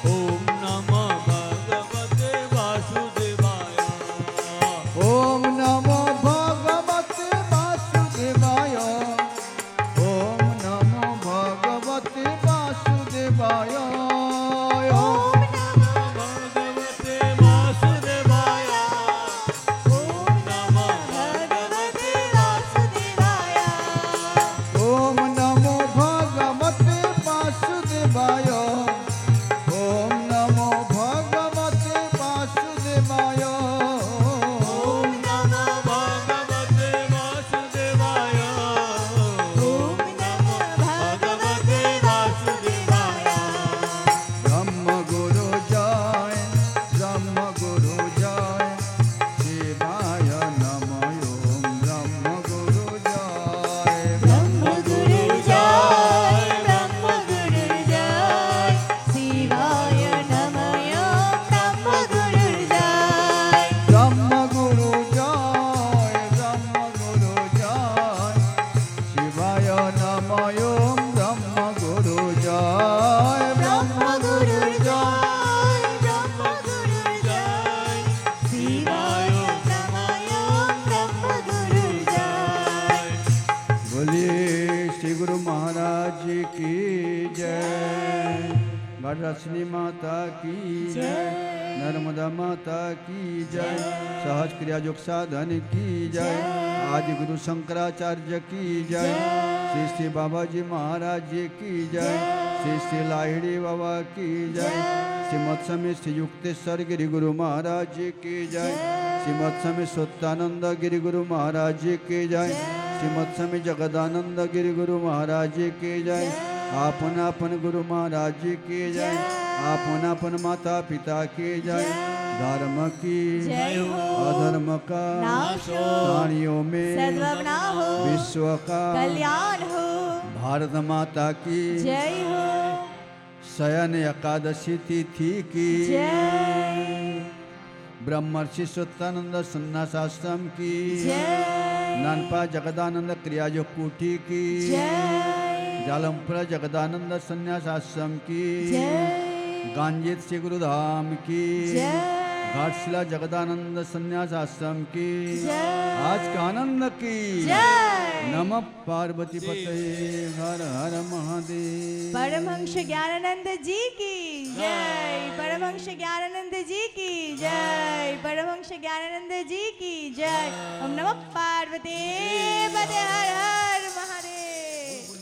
ओम नमो भगवते वासुदेवाय, ओम नमो भगवते विंध्याचली माता की जय, नर्मदा माता की जय, सहज क्रिया योग साधन की जय, आदि गुरु शंकराचार्य की जय, श्री श्री बाबा जी महाराज जी की जय, श्री श्री लाहिड़ी बाबा की जय, श्रीमद स्वामी श्री युक्तेश्वर गिरि गुरु महाराज जी की जय, श्रीमद स्वामी सत्यानंद गिरि गुरु महाराज जी की जय, श्रीमद स्वामी जगदानंद गिरि गुरु महाराज जी की जय, आपन आपन गुरु महाराज जी की जय, आपन आपन माता पिता की जय, धर्म की जय हो, अधर्म का नाश हो, प्राणियों में सद्भावना हो, विश्व का कल्याण हो, भारत माता की जय हो, शयन एकादशी तिथि की जय, ब्रह्मर्षि सत्यानंद सन्यासाश्रम की जय, नानपा जगदानंद क्रियायोग कुटी की जय, जालमपुरा जगदानंद सन्यासाश्रम की जय, गांजीत श्री गुरुधाम की जय, घाटशिला जगदानंद सन्यास आश्रम की जय, आज का आनंद की जय। नमः पार्वती पतये हर हर महादेव। परमहंस ज्ञानानंद जी की जय, परमहंस ज्ञानानंद जी की जय, परमहंस ज्ञानानंद जी की जय। ओम नमः पार्वती पतये।